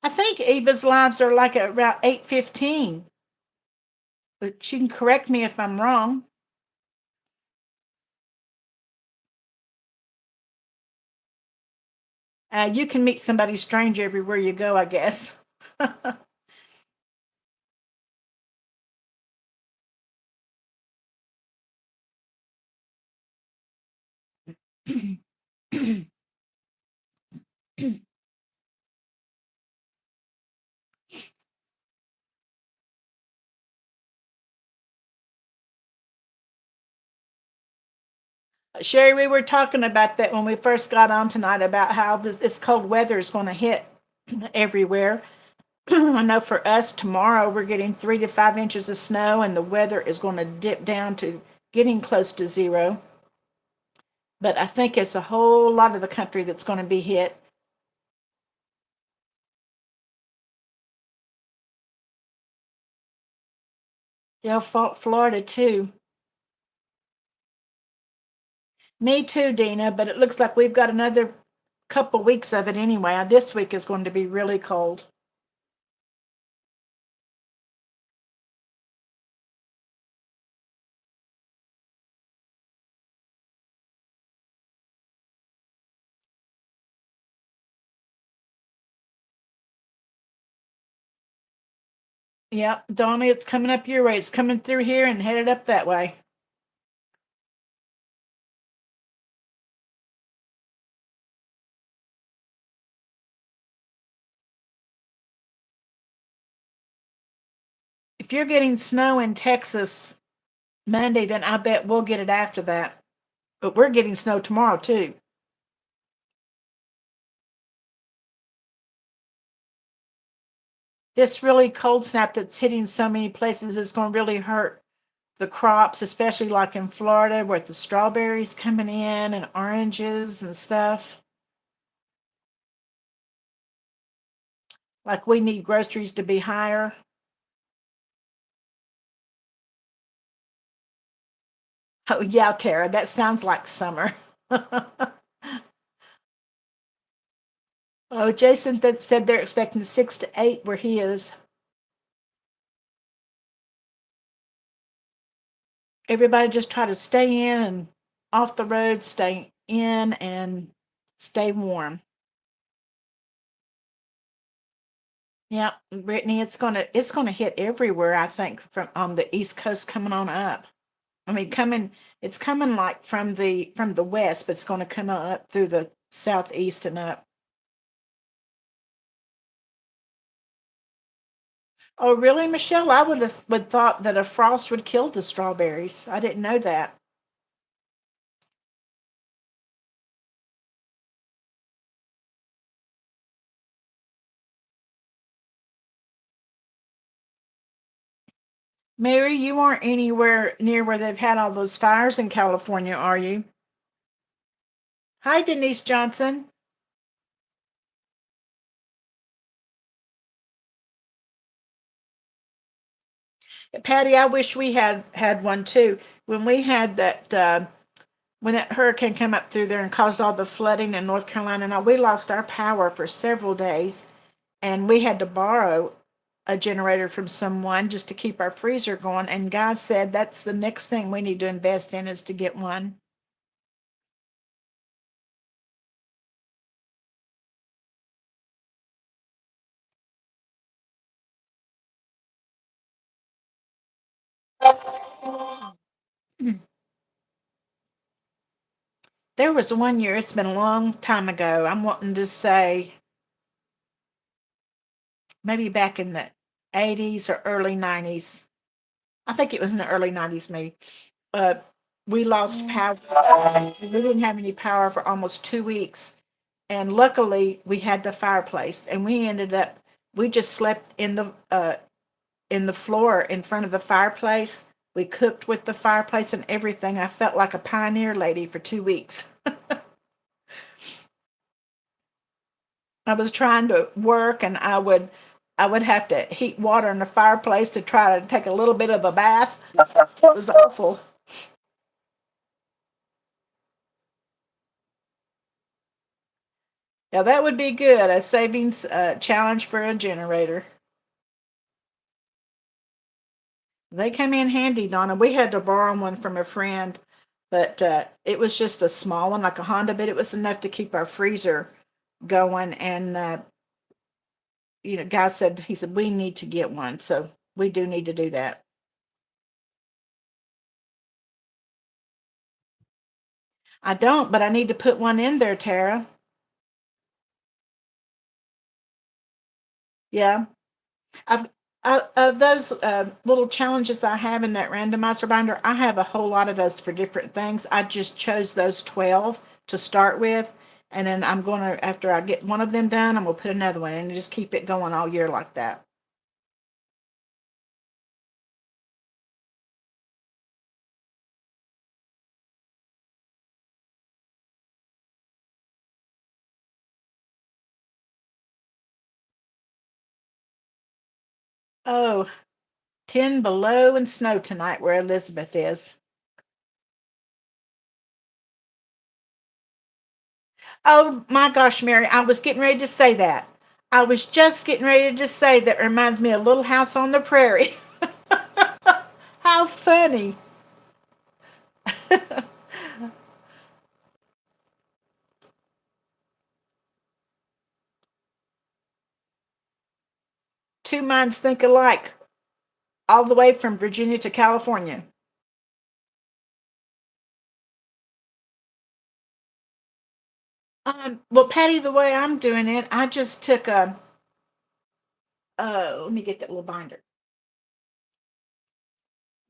I think Eva's lives are like at around 8:15, but she can correct me if I'm wrong. You can meet somebody strange everywhere you go, I guess. Sherry, we were talking about that when we first got on tonight about how this cold weather is going to hit everywhere. I know for us tomorrow we're getting 3 to 5 inches of snow, and the weather is going to dip down to getting close to zero. But I think it's a whole lot of the country that's going to be hit. Yeah, Florida too. Me too, Dina. But it looks like we've got another couple weeks of it anyway. This week is going to be really cold. Yep, Donna, it's coming up your way. It's coming through here and headed up that way. If you're getting snow in Texas Monday, then I bet we'll get it after that. But we're getting snow tomorrow too. This really cold snap that's hitting so many places is going to really hurt the crops, especially like in Florida where the strawberries coming in and oranges and stuff. Like we need groceries to be higher. Oh yeah, Tara, that sounds like summer. Oh, Jason that said they're expecting 6 to 8 where he is. Everybody just try to stay in and off the road, stay in and stay warm. Yeah, Brittany, it's gonna hit everywhere. I think from on the East Coast coming on up. I mean, it's coming like from the west, but it's going to come up through the southeast and up. Oh, really, Michelle? I would thought that a frost would kill the strawberries. I didn't know that. Mary, you aren't anywhere near where they've had all those fires in California, are you? Hi, Denise Johnson. Patty, I wish we had one too. When we had that, when that hurricane came up through there and caused all the flooding in North Carolina, and all, we lost our power for several days, and we had to borrow a generator from someone just to keep our freezer going. And Guy said that's the next thing we need to invest in is to get one. There was one year, it's been a long time ago. I'm wanting to say maybe back in the 80s or early 90s. I think it was in the early 90s, maybe. Uh, we lost power. We didn't have any power for almost 2 weeks. And luckily, we had the fireplace, and we just slept in the floor in front of the fireplace. We cooked with the fireplace and everything. I felt like a pioneer lady for 2 weeks. I was trying to work and I would have to heat water in the fireplace to try to take a little bit of a bath. It was awful. Yeah, that would be good. A savings challenge for a generator. They come in handy, Donna. We had to borrow one from a friend, but it was just a small one, like a Honda, but it was enough to keep our freezer going. And guy said he said we need to get one, so we do need to do that. I don't, but I need to put one in there, Tara. Yeah, I've of those little challenges I have in that randomizer binder. I have a whole lot of those for different things. I just chose those 12 to start with, and then I'm going to after I get one of them done, I'm going to put another one in and just keep it going all year like that. Oh, 10 below and snow tonight where Elizabeth is. Oh my gosh, Mary, I was getting ready to say that. I was just getting ready to say that reminds me of Little House on the Prairie. How funny. 2 minds think alike. all the way from Virginia to California. Well, Patty, the way I'm doing it, I just took a, let me get that little binder.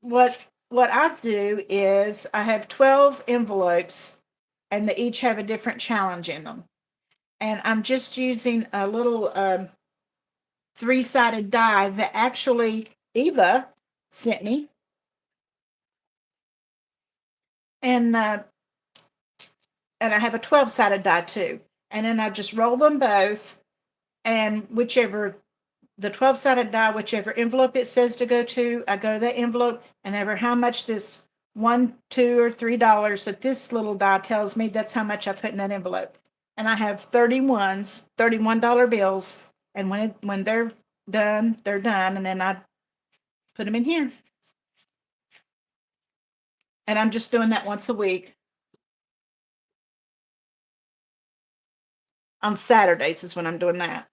What I do is I have 12 envelopes and they each have a different challenge in them. And I'm just using a little three-sided die that actually Eva sent me. And I have a 12-sided die too. And then I just roll them both, and whichever the 12-sided die, whichever envelope it says to go to, I go to that envelope, and ever how much this $1, $2, or $3 that this little die tells me, that's how much I put in that envelope. And I have 31s, $31 bills, and when they're done, they're done, and then I put them in here. And I'm just doing that once a week. On Saturdays is when I'm doing that.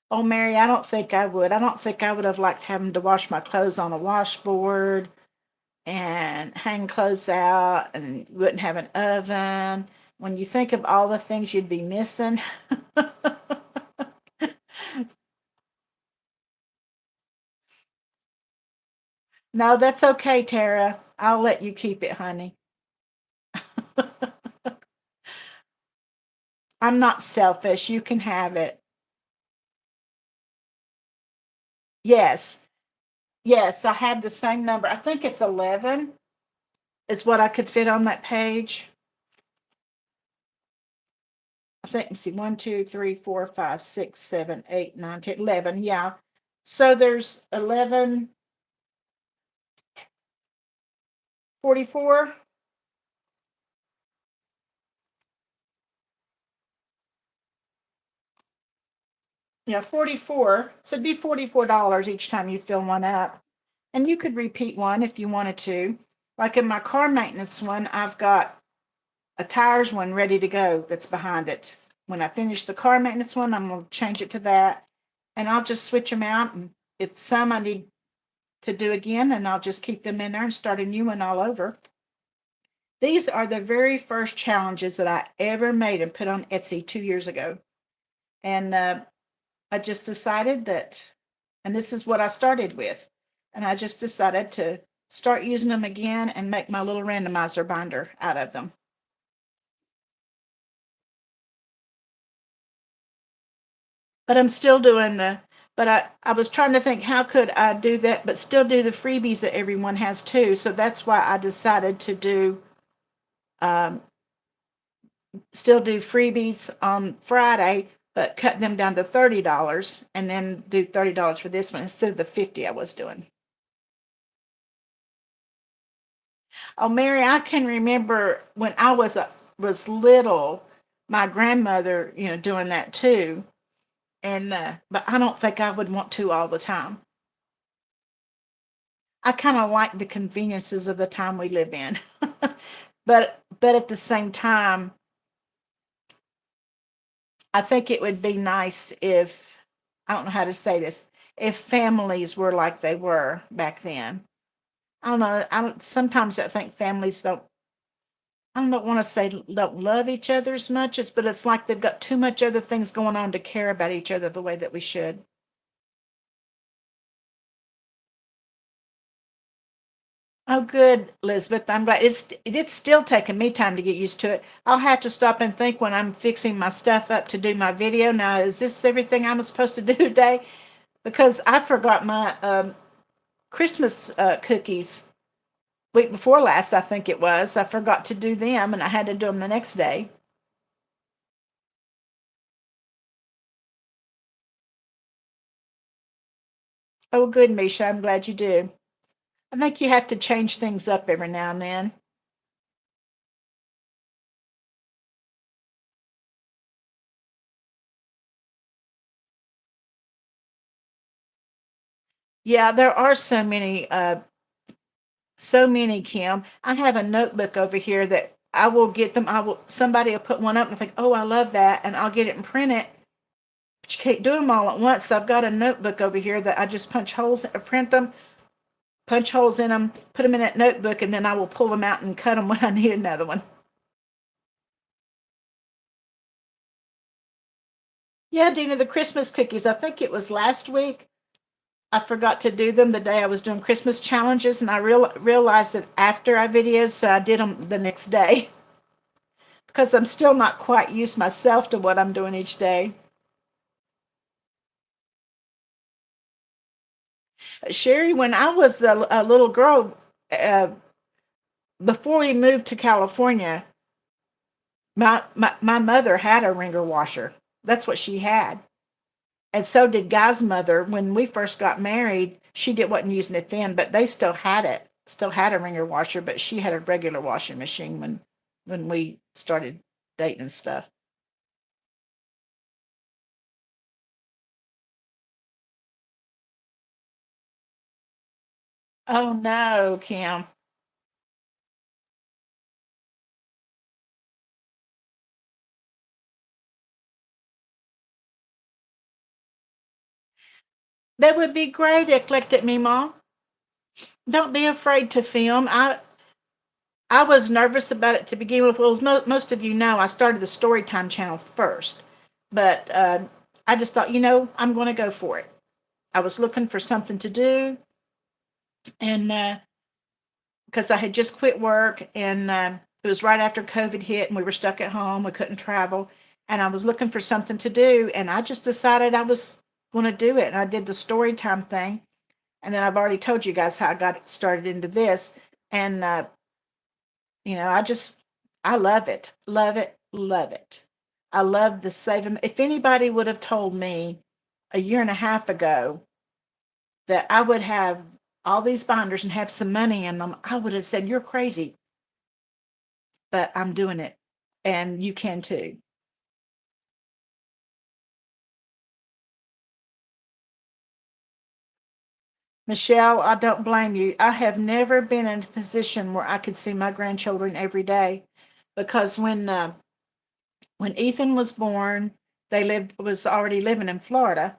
Oh, Mary, I don't think I would. I don't think I would have liked having to wash my clothes on a washboard and hang clothes out, and wouldn't have an oven. When you think of all the things you'd be missing. No, that's okay, Tara. I'll let you keep it, honey. I'm not selfish. You can have it. Yes. Yes, I have the same number. I think it's 11 is what I could fit on that page. I think, let me see, 1, 2, 3, 4, 5, 6, 7, 8, 9, 10, 11. Yeah. So there's 11, 44. Yeah, 44. So it'd be $44 each time you fill one up. And you could repeat one if you wanted to. Like in my car maintenance one, I've got a tires one ready to go that's behind it. When I finish the car maintenance one, I'm going to change it to that. And I'll just switch them out. And if some I need to do again, and I'll just keep them in there and start a new one all over. These are the very first challenges that I ever made and put on Etsy 2 years ago. And I just decided that, and this is what I started with. And I just decided to start using them again and make my little randomizer binder out of them. But I'm still doing but I was trying to think how could I do that, but still do the freebies that everyone has too. So that's why I decided to do, um, still do freebies on Friday, but cut them down to $30 and then do $30 for this one instead of the 50 I was doing. Oh, Mary, I can remember when I was little, my grandmother, doing that too. And but I don't think I would want to all the time. I kind of like the conveniences of the time we live in. But at the same time, I think it would be nice if, I don't know how to say this, if families were like they were back then. I don't know. I don't sometimes I think families don't, I don't want to say don't love each other as much as, but it's like they've got too much other things going on to care about each other the way that we should. Oh, good, Elizabeth. I'm glad it's still taking me time to get used to it. I'll have to stop and think when I'm fixing my stuff up to do my video. Now, is this everything I'm supposed to do today? Because I forgot my Christmas cookies week before last. I think it was. I forgot to do them, and I had to do them the next day. Oh, good, Misha. I'm glad you do. I think you have to change things up every now and then. Yeah, there are so many, Kim. I have a notebook over here that I will get them. Somebody will put one up and I think, oh, I love that, and I'll get it and print it. But you can't do them all at once. So I've got a notebook over here that I just punch holes, print them, punch holes in them, put them in that notebook, and then I will pull them out and cut them when I need another one. Yeah, Dina, the Christmas cookies. I think it was last week. I forgot to do them the day I was doing Christmas challenges, and I realized that after I videoed, so I did them the next day because I'm still not quite used myself to what I'm doing each day. Sherry, when I was a little girl, uh, before we moved to California, my mother had a wringer washer. That's what she had. And so did Guy's mother. When we first got married, wasn't using it then, but they still had it. Still had a wringer washer, but she had a regular washing machine when we started dating and stuff. Oh no, Kim. That would be great, Eclectic Me Mom. Don't be afraid to film. I was nervous about it to begin with. Well, most of you know, I started the Storytime channel first, but I just thought, I'm going to go for it. I was looking for something to do, and because I had just quit work, and it was right after COVID hit, and we were stuck at home. We couldn't travel, and I was looking for something to do, and I just decided I was going to do it. And I did the Storytime thing, and then I've already told you guys how I got started into this, and I love it, love it, love it. I love the saving. If anybody would have told me a year and a half ago that I would have all these binders and have some money in them, I would have said, you're crazy. But I'm doing it. And you can too. Michelle, I don't blame you. I have never been in a position where I could see my grandchildren every day because when Ethan was born, they was already living in Florida,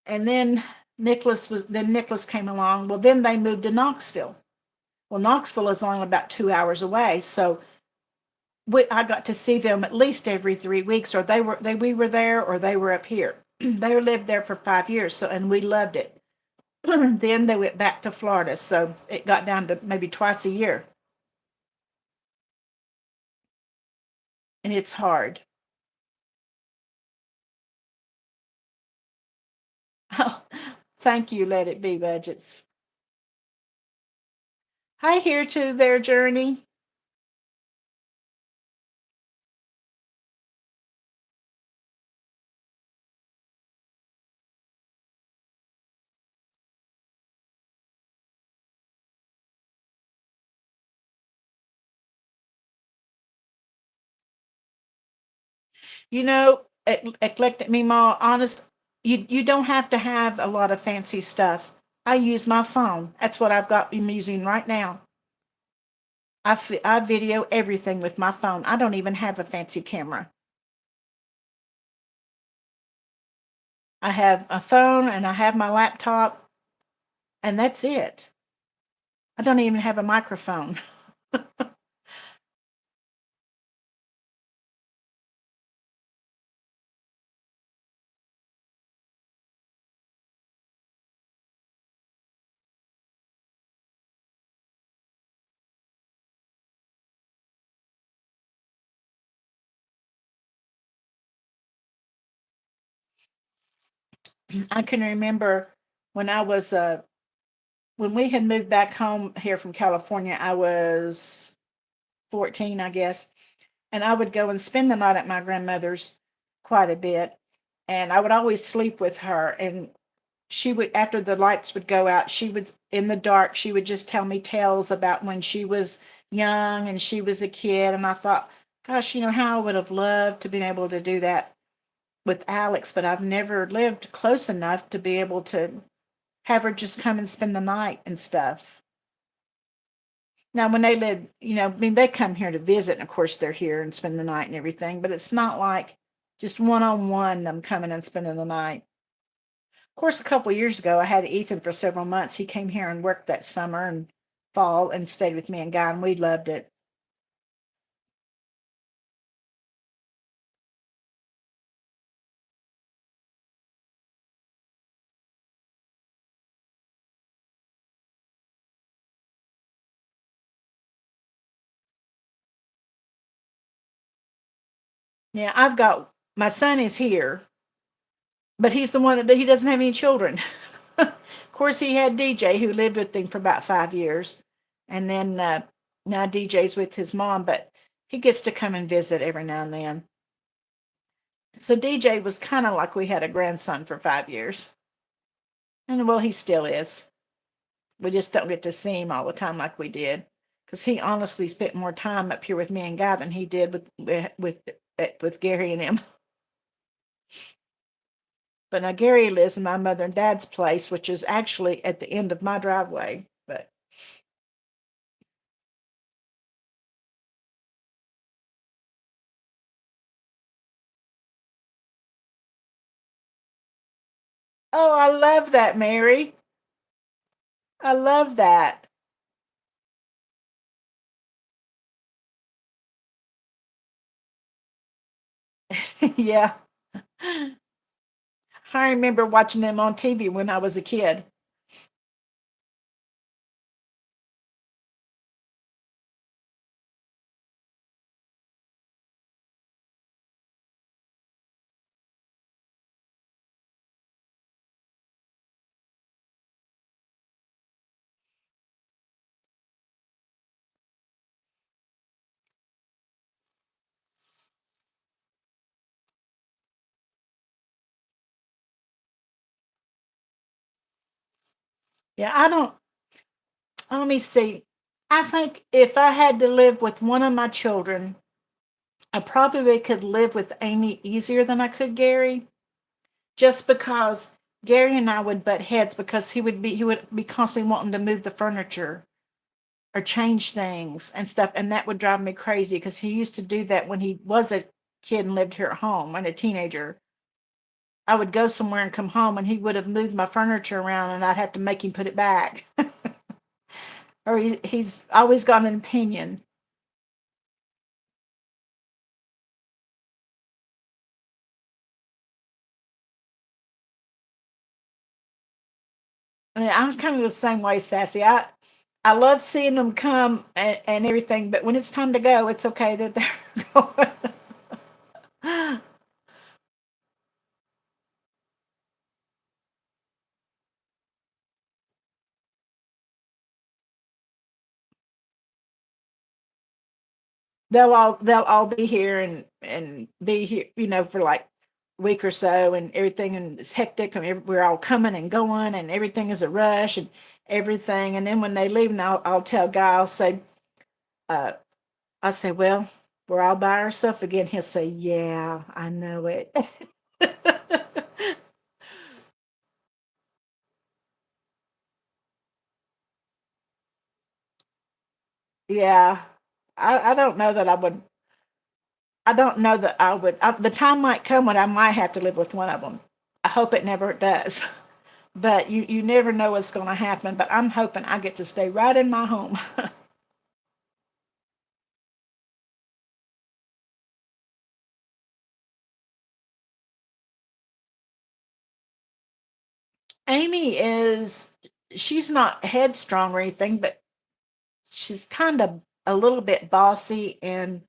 and then Nicholas came along. Well, then they moved to Knoxville. Well, Knoxville is only about 2 hours away, so I got to see them at least every 3 weeks, or we were there, or they were up here. They lived there for 5 years, so and we loved it. Then they went back to Florida, so it got down to maybe twice a year, and it's hard. Oh, thank you. Let it be budgets. Hi, here to their journey. Eclectic Mima, honest, you don't have to have a lot of fancy stuff. I use my phone. That's what I'm using right now. I video everything with my phone. I don't even have a fancy camera. I have a phone and I have my laptop, and that's it. I don't even have a microphone. I can remember when I was when we had moved back home here from California. I was 14, I guess, and I would go and spend the night at my grandmother's quite a bit, and I would always sleep with her. And she would, after the lights would go out, she would, in the dark, she would just tell me tales about when she was young and she was a kid. And I thought, gosh, how I would have loved to been able to do that with Alex, but I've never lived close enough to be able to have her just come and spend the night and stuff. Now, when they live, I mean, they come here to visit, and of course they're here and spend the night and everything, but it's not like just one on one them coming and spending the night. Of course, a couple of years ago, I had Ethan for several months. He came here and worked that summer and fall and stayed with me and Guy, and we loved it. Yeah, I've got my son is here, but he's the one that he doesn't have any children. Of course, he had DJ who lived with him for about 5 years, and then now DJ's with his mom, but he gets to come and visit every now and then. So DJ was kind of like we had a grandson for 5 years, and well, he still is. We just don't get to see him all the time like we did, because he honestly spent more time up here with me and Guy than he did with Gary and him. But now Gary lives in my mother and dad's place, which is actually at the end of my driveway. But oh, I love that, Mary. I love that. Yeah. I remember watching them on TV when I was a kid. Yeah, I don't, let me see. I think if I had to live with one of my children, I probably could live with Amy easier than I could Gary, just because Gary and I would butt heads because he would be constantly wanting to move the furniture or change things and stuff, and that would drive me crazy because he used to do that when he was a kid and lived here at home when a teenager. I would go somewhere and come home and he would have moved my furniture around and I'd have to make him put it back. Or he's always got an opinion. I mean, I'm kind of the same way, Sassy. I love seeing them come and everything, but when it's time to go, it's okay that they're going. They'll all be here and be here, for like a week or so and everything, and it's hectic and we're all coming and going and everything is a rush and everything. And then when they leave, and I'll tell Guy, uh, I'll say, well, we're all by ourselves again. He'll say, yeah, I know it. Yeah. I don't know that I would. I don't know that I would. The time might come when I might have to live with one of them. I hope it never does. But you never know what's going to happen. But I'm hoping I get to stay right in my home. Amy she's not headstrong or anything, but she's kind of a little bit bossy and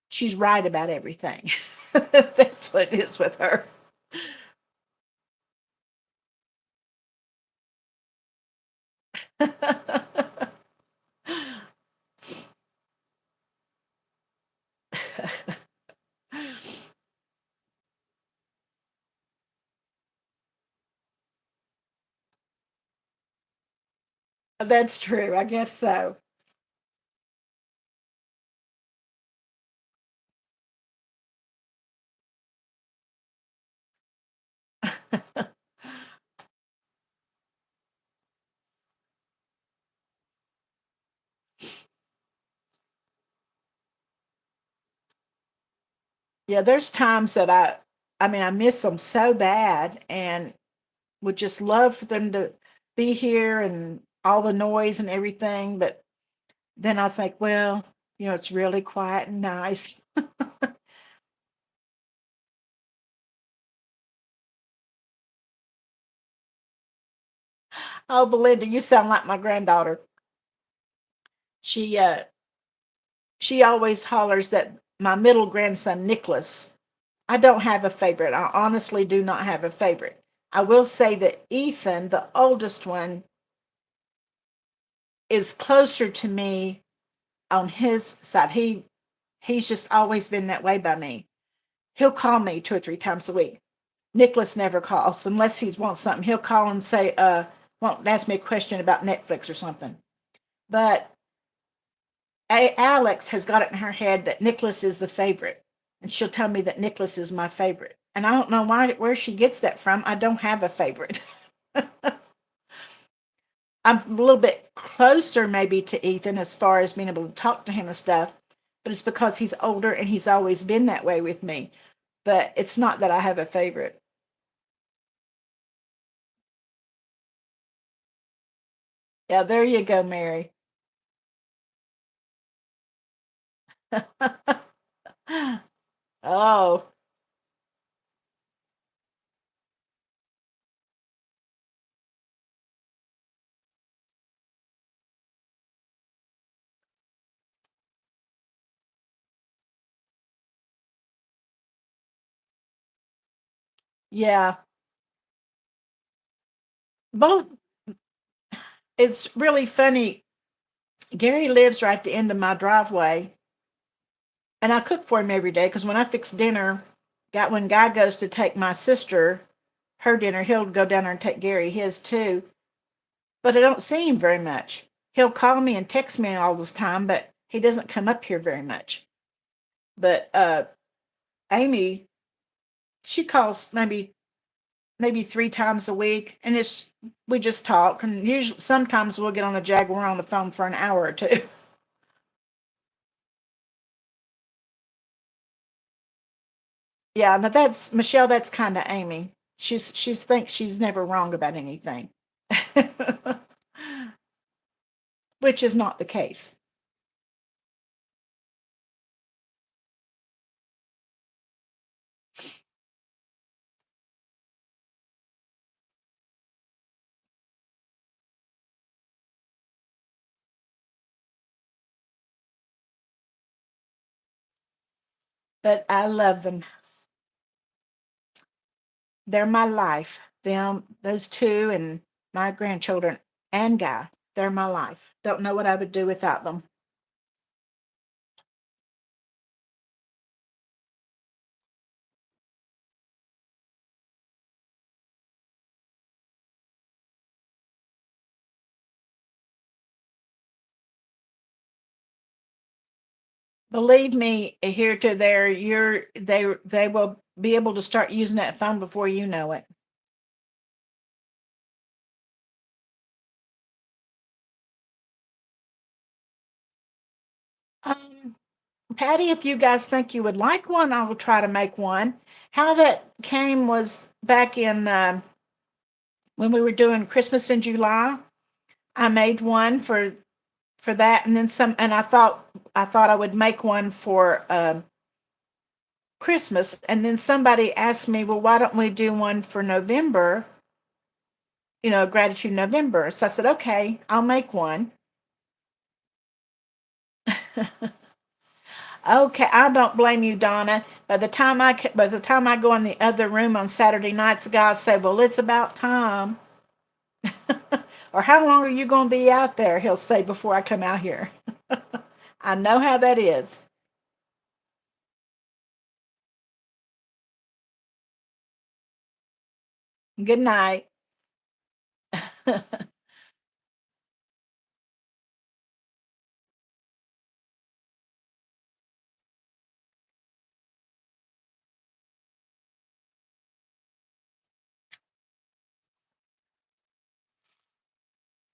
she's right about everything. That's what it is with her. That's true. I guess so. Yeah, there's times that I mean, I miss them so bad and would just love for them to be here and all the noise and everything. But then I think, well, it's really quiet and nice. Oh, Belinda, you sound like my granddaughter. She uh she always hollers that my middle grandson Nicholas. I don't have a favorite. I honestly do not have a favorite. I will say that Ethan, the oldest one, is closer to me on his side. He's just always been that way by me. He'll call me 2 or 3 times a week. Nicholas never calls unless he wants something. He'll call and say, won't ask me a question about Netflix or something. But Alex has got it in her head that Nicholas is the favorite, and she'll tell me that Nicholas is my favorite. And I don't know where she gets that from. I don't have a favorite. I'm a little bit closer maybe to Ethan as far as being able to talk to him and stuff, but it's because he's older and he's always been that way with me. But it's not that I have a favorite. Yeah, there you go, Mary. Oh, yeah. Both. It's really funny. Gary lives right at the end of my driveway, and I cook for him every day because when I fix dinner, when Guy goes to take my sister her dinner, he'll go down there and take Gary his too. But I don't see him very much. He'll call me and text me all this time, but he doesn't come up here very much. But Amy, she calls maybe 3 times a week, and it's we just talk, and usually sometimes we'll get on the Jaguar on the phone for an hour or two. Yeah, but that's Michelle. That's kind of Amy. She's thinks she's never wrong about anything, which is not the case. But I love them. They're my life. Those two, and my grandchildren and Guy. They're my life. Don't know what I would do without them. Believe me, here to there, they will be able to start using that phone before you know it. Um, Patty, if you guys think you would like one, I will try to make one. How that came was back in when we were doing Christmas in July. I made one for that, and then some. And I thought I would make one for Christmas, and then somebody asked me, "Well, why don't we do one for November? Gratitude November." So I said, "Okay, I'll make one." Okay, I don't blame you, Donna. By the time I go in the other room on Saturday nights, the guys say, "Well, it's about time," or "How long are you going to be out there?" He'll say before I come out here. I know how that is. Good night.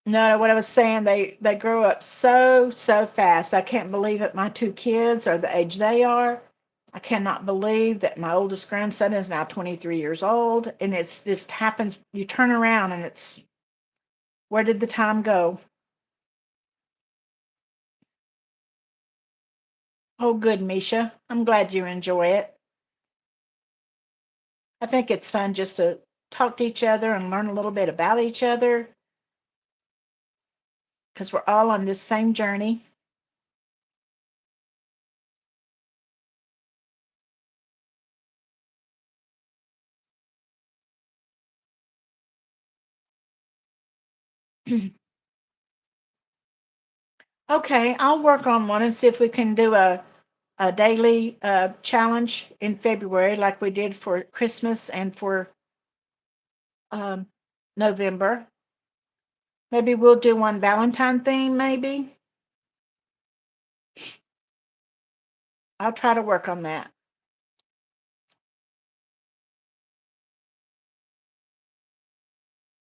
No, what I was saying, they grow up so fast. I can't believe it. My two kids are the age they are. I cannot believe that my oldest grandson is now 23 years old. And it's just happens. You turn around and it's, where did the time go? Oh, good, Misha. I'm glad you enjoy it. I think it's fun just to talk to each other and learn a little bit about each other because we're all on this same journey. Okay, I'll work on one and see if we can do a daily challenge in February like we did for Christmas and for um, November. Maybe we'll do one Valentine theme, maybe. I'll try to work on that.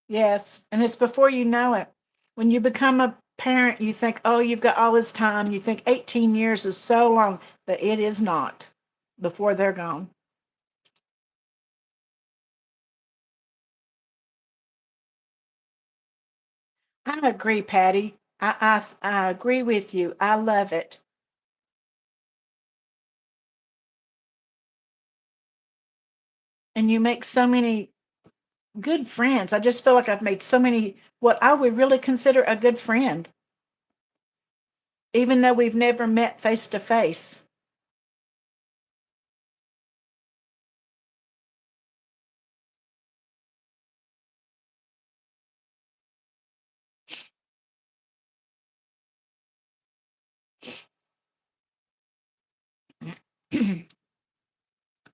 Yes, and it's before you know it. When you become a parent, you think, oh, you've got all this time. You think 18 years is so long, but it is not before they're gone. I agree, Patty. I agree with you. I love it. And you make so many good friends. I just feel like I've made so many what I would really consider a good friend, even though we've never met face to face.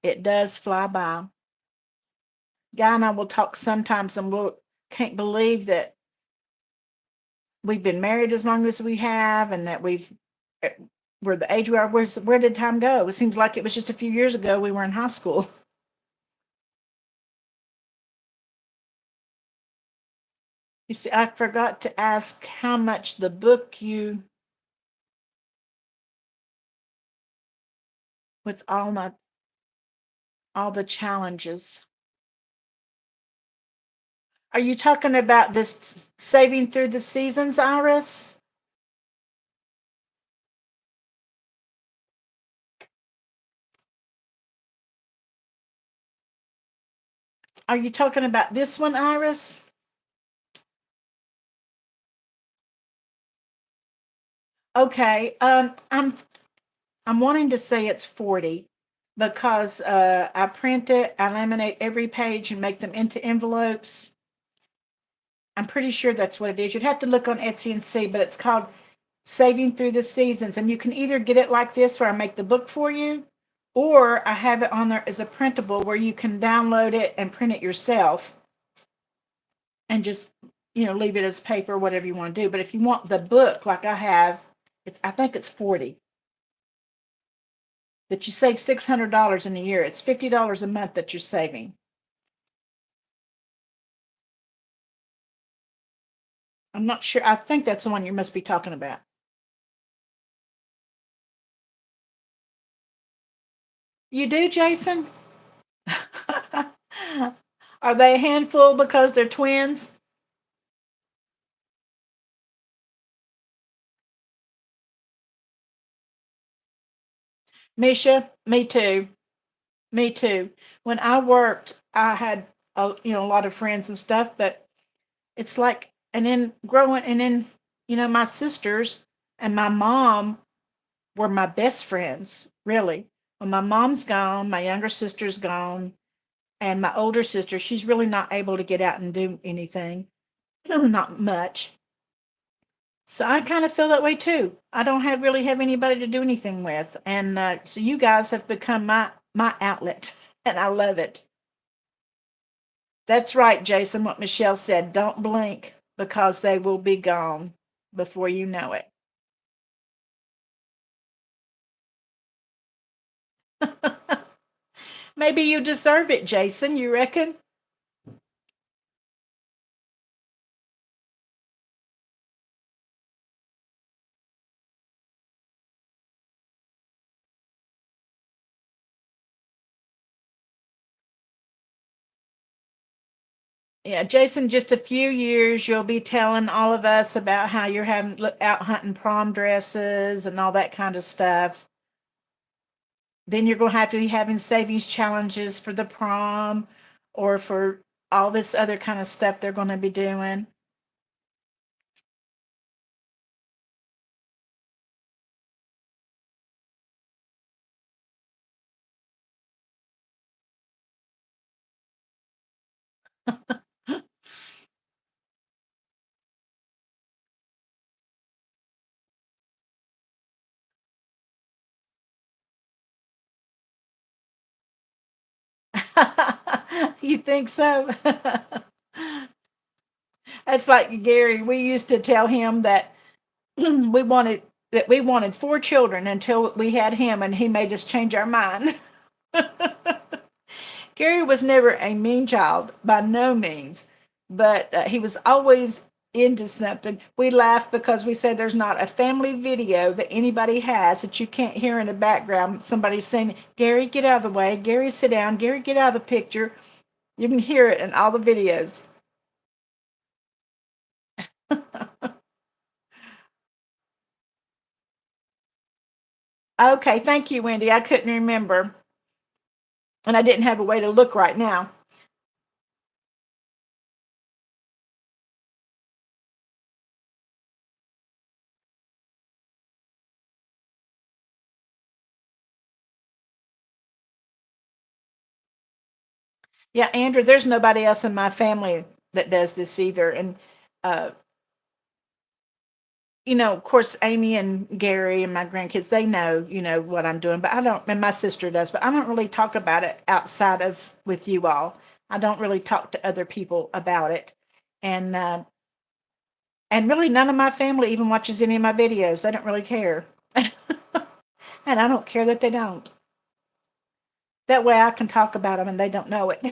It does fly by. Guy and I will talk sometimes and we'll can't believe that we've been married as long as we have and that eh, we're the age we are. Where did time go? It seems like it was just a few years ago we were in high school. You see, I forgot to ask how much the book you with all the challenges. Are you talking about this saving through the seasons, Iris? Are you talking about this one, Iris? Okay. I'm wanting to say it's 40 because I print it, I laminate every page and make them into envelopes. I'm pretty sure that's what it is. You'd have to look on Etsy and see, but it's called Saving Through the Seasons. And you can either get it like this, where I make the book for you, or I have it on there as a printable where you can download it and print it yourself and just, leave it as paper, whatever you want to do. But if you want the book like I have, I think it's 40. But you save $600 in a year. It's $50 a month that you're saving. I'm not sure. I think that's the one you must be talking about. You do, Jason? Are they a handful because they're twins? Misha, me too. Me too. When I worked, I had a lot of friends and stuff, but it's like, and then growing, and then my sisters and my mom were my best friends, really. When my mom's gone, my younger sister's gone, and my older sister, she's really not able to get out and do anything, not much. So I kind of feel that way too. I don't really have anybody to do anything with, and so you guys have become my outlet, and I love it. That's right, Jason. What Michelle said. Don't blink because they will be gone before you know it. Maybe you deserve it, Jason. You reckon? Yeah, Jason, just a few years, you'll be telling all of us about how you're having out hunting prom dresses and all that kind of stuff. Then you're going to have to be having savings challenges for the prom or for all this other kind of stuff they're going to be doing. You think so? That's like Gary. We used to tell him that we wanted four children until we had him, and he made us change our mind. Gary was never a mean child by no means, but he was always into something. We laugh because we say there's not a family video that anybody has that you can't hear in the background somebody saying, Gary, get out of the way. Gary, sit down. Gary, get out of the picture. You can hear it in all the videos. Okay, thank you, Wendy. I couldn't remember, and I didn't have a way to look right now. Yeah, Andrew, there's nobody else in my family that does this either. And, uh, of course, Amy and Gary and my grandkids, they know, what I'm doing, but I don't, and my sister does, but I don't really talk about it outside of with you all. I don't really talk to other people about it. And, and really none of my family even watches any of my videos. They don't really care. And I don't care that they don't. That way I can talk about them and they don't know it.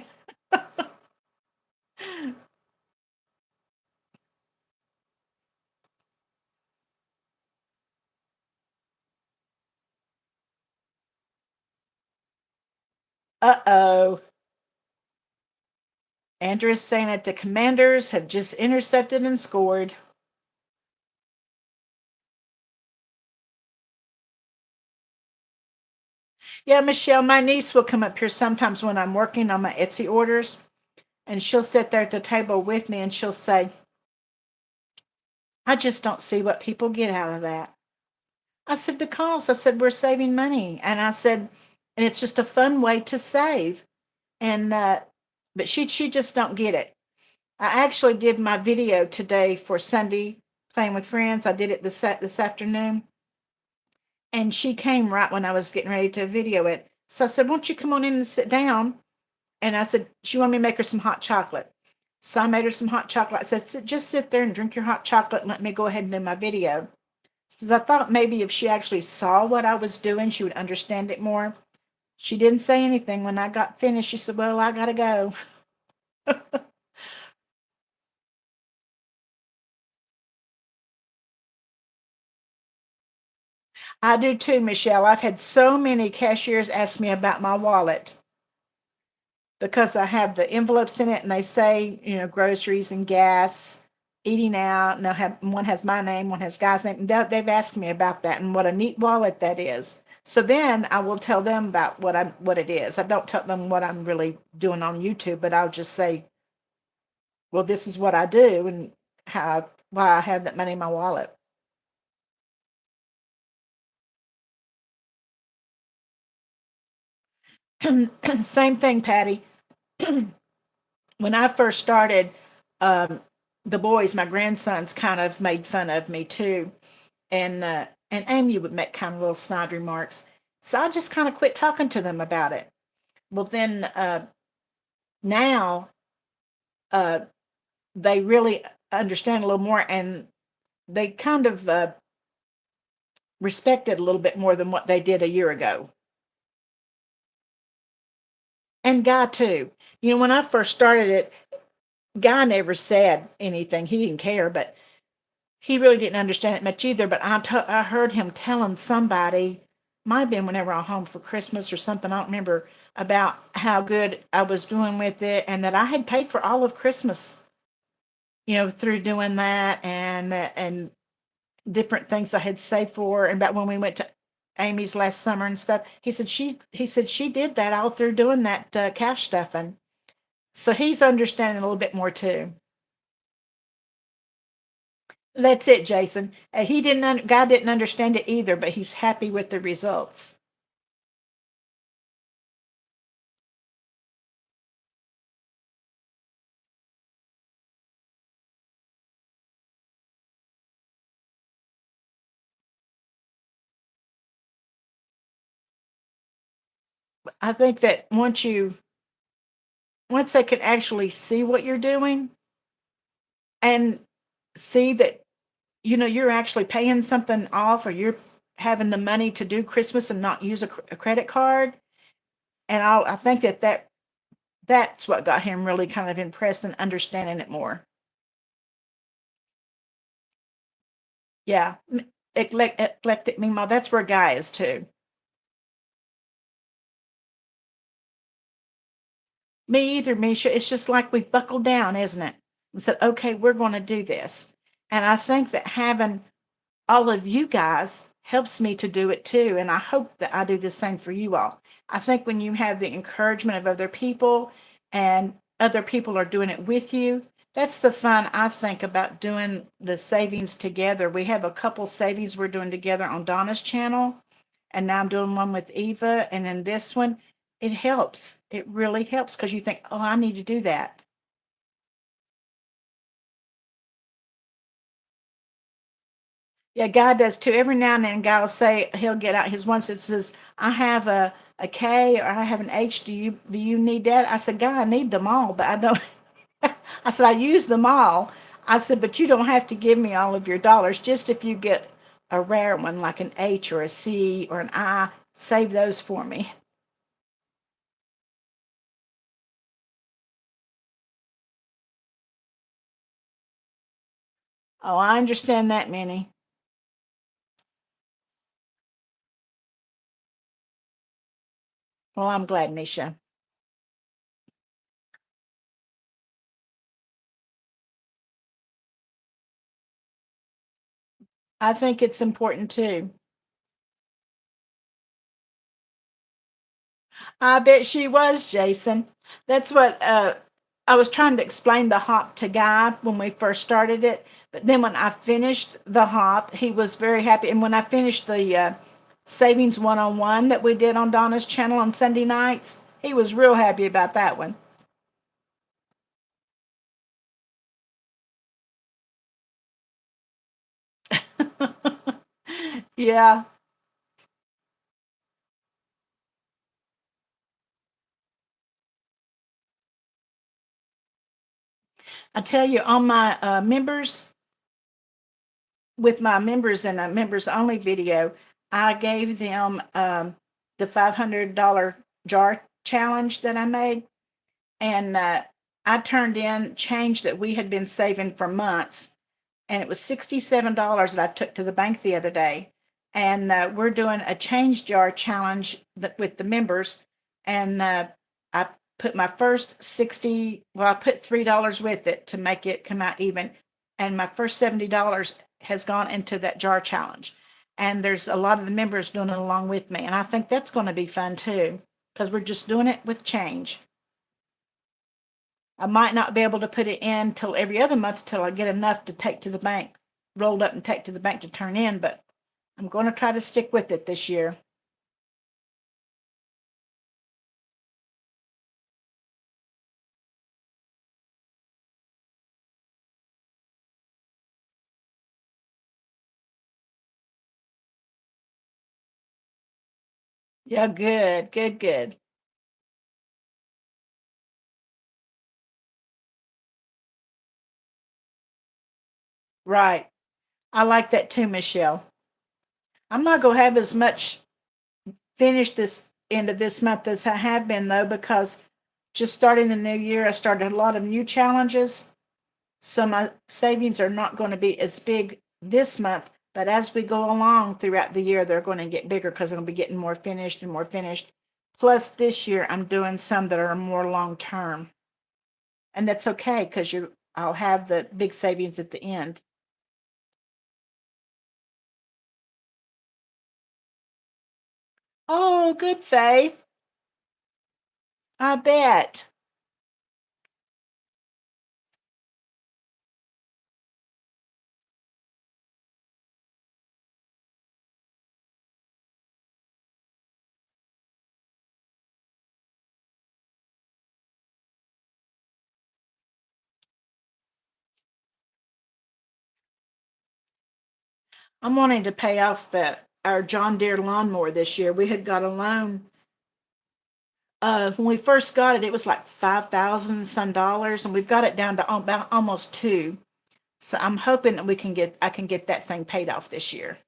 Uh-oh. Andrew is saying that the Commanders have just intercepted and scored. Yeah, Michelle, my niece will come up here sometimes when I'm working on my Etsy orders, and she'll sit there at the table with me and she'll say, I just don't see what people get out of that. I said, because I said, we're saving money. And I said, and it's just a fun way to save. And, but she just don't get it. I actually did my video today for Sunday playing with friends. I did it this afternoon, and she came right when I was getting ready to video it. So I said, "Won't you come on in and sit down?" And I said, she wanted me to make her some hot chocolate. So I made her some hot chocolate. I said, just sit there and drink your hot chocolate and let me go ahead and do my video. Because I thought maybe if she actually saw what I was doing, she would understand it more. She didn't say anything. When I got finished, she said, well, I got to go. I do too, Michelle. I've had so many cashiers ask me about my wallet because I have the envelopes in it and they say, groceries and gas, eating out, and they'll have one has my name, one has Guy's name. They've asked me about that and what a neat wallet that is. So then I will tell them about what it is. I don't tell them what I'm really doing on YouTube, but I'll just say, well, this is what I do and how why I have that money in my wallet. Same thing, Patty. When I first started, um, the boys, my grandsons, kind of made fun of me too, and Amy would make kind of little snide remarks. So I just kind of quit talking to them about it. Well, then now uh, they really understand a little more, and they kind of respect it a little bit more than what they did a year ago. And Guy too. When I first started it, Guy never said anything. He didn't care, but he really didn't understand it much either. But I heard him telling somebody, might have been whenever I was home for Christmas or something. I don't remember. about how good I was doing with it and that I had paid for all of Christmas, through doing that and different things I had saved for. And about when we went to Amy's last summer and stuff, he said she did that all through doing that cash stuffing. So he's understanding a little bit more too. That's it, Jason. God didn't understand it either, but he's happy with the results. I think that once they can actually see what you're doing and see that you're actually paying something off, or you're having the money to do Christmas and not use a credit card. And I think that's what got him really kind of impressed and understanding it more. Yeah, eclectic meanwhile, that's where Guy is too. Me either, Misha. It's just like we've buckled down, isn't it? And said, okay, we're going to do this. And I think that having all of you guys helps me to do it too. And I hope that I do the same for you all. I think when you have the encouragement of other people and other people are doing it with you, that's the fun I think about doing the savings together. We have a couple savings we're doing together on Donna's channel, and now I'm doing one with Eva, and then this one. It helps. It really helps because you think, oh, I need to do that. Yeah, God does too. Every now and then, God will say He'll get out His ones that says, "I have a K or I have an H. Do you need that?" I said, "God, I need them all, but I don't." I said, "I use them all." I said, "But you don't have to give me all of your dollars. Just if you get a rare one like an H or a C or an I, save those for me." Oh, I understand that, Minnie. Well, I'm glad, Misha. I think it's important too. I bet she was, Jason. That's what I was trying to explain the hop to Guy when we first started it. But then when I finished the hop, he was very happy. And when I finished the Savings 101 that we did on Donna's channel on Sunday nights, he was real happy about that one. Yeah. I tell you, on my with my members and a members only video, I gave them the $500 jar challenge that I made. And I turned in change that we had been saving for months, and it was $67 that I took to the bank the other day. And we're doing a change jar challenge with the members, and I put my first 60. Well, I put $3 with it to make it come out even, and my first $70 has gone into that jar challenge. And there's a lot of the members doing it along with me, and I think that's going to be fun too because we're just doing it with change. I might not be able to put it in till every other month till I get enough to take to the bank, rolled up and take to the bank to turn in, but I'm going to try to stick with it this year. Yeah, good, good, good. Right. I like that too, Michelle. I'm not going to have as much finished this end of this month as I have been, though, because just starting the new year, I started a lot of new challenges. So my savings are not going to be as big this month, but as we go along throughout the year, they're going to get bigger because I'm going to be getting more finished and more finished Plus, this year I'm doing some that are more long term, and that's okay because you I'll have the big savings at the end. Oh, good faith. I bet. I'm wanting to pay off the our John Deere lawnmower this year. We had got a loan. When we first got it, it was like 5,000 some dollars, and we've got it down to about almost two. So I'm hoping that I can get that thing paid off this year.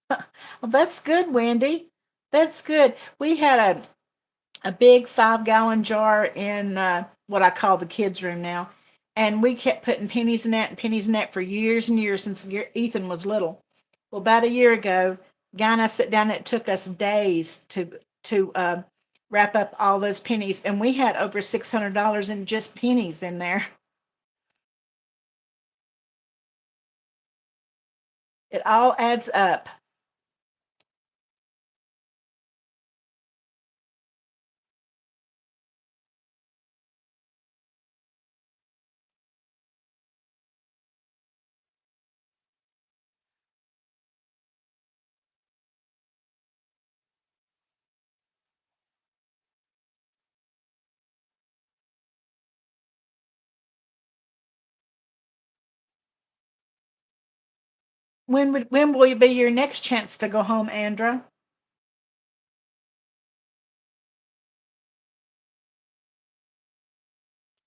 Well, that's good, Wendy. That's good. We had a big 5 gallon jar in what I call the kids' room now. And we kept putting pennies in that and pennies in that for years and years since Ethan was little. Well, about a year ago, Guy and I sat down and it took us days to wrap up all those pennies. And we had over $600 in just pennies in there. It all adds up. When will be your next chance to go home, Andra?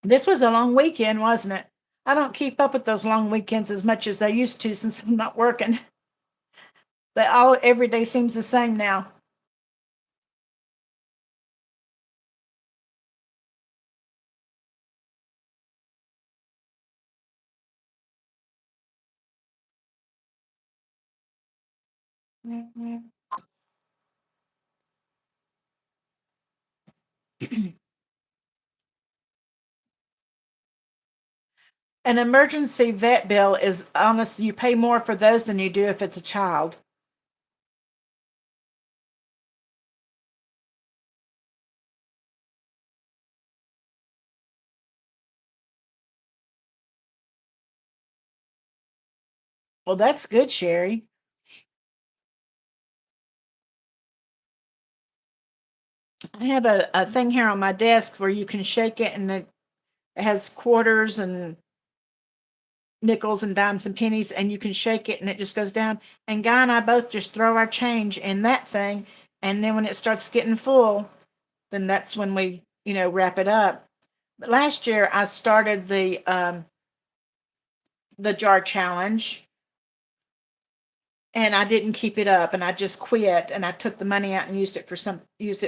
This was a long weekend, wasn't it? I don't keep up with those long weekends as much as I used to since I'm not working. They all every day seems the same now. An emergency vet bill is honest. You pay more for those than you do if it's a child. Well, that's good, Sherry. I have a thing here on my desk where you can shake it and it has quarters and nickels and dimes and pennies, and you can shake it and it just goes down. And Guy and I both just throw our change in that thing, and then when it starts getting full, then that's when we, wrap it up. But last year I started the jar challenge, and I didn't keep it up, and I just quit, and I took the money out and used it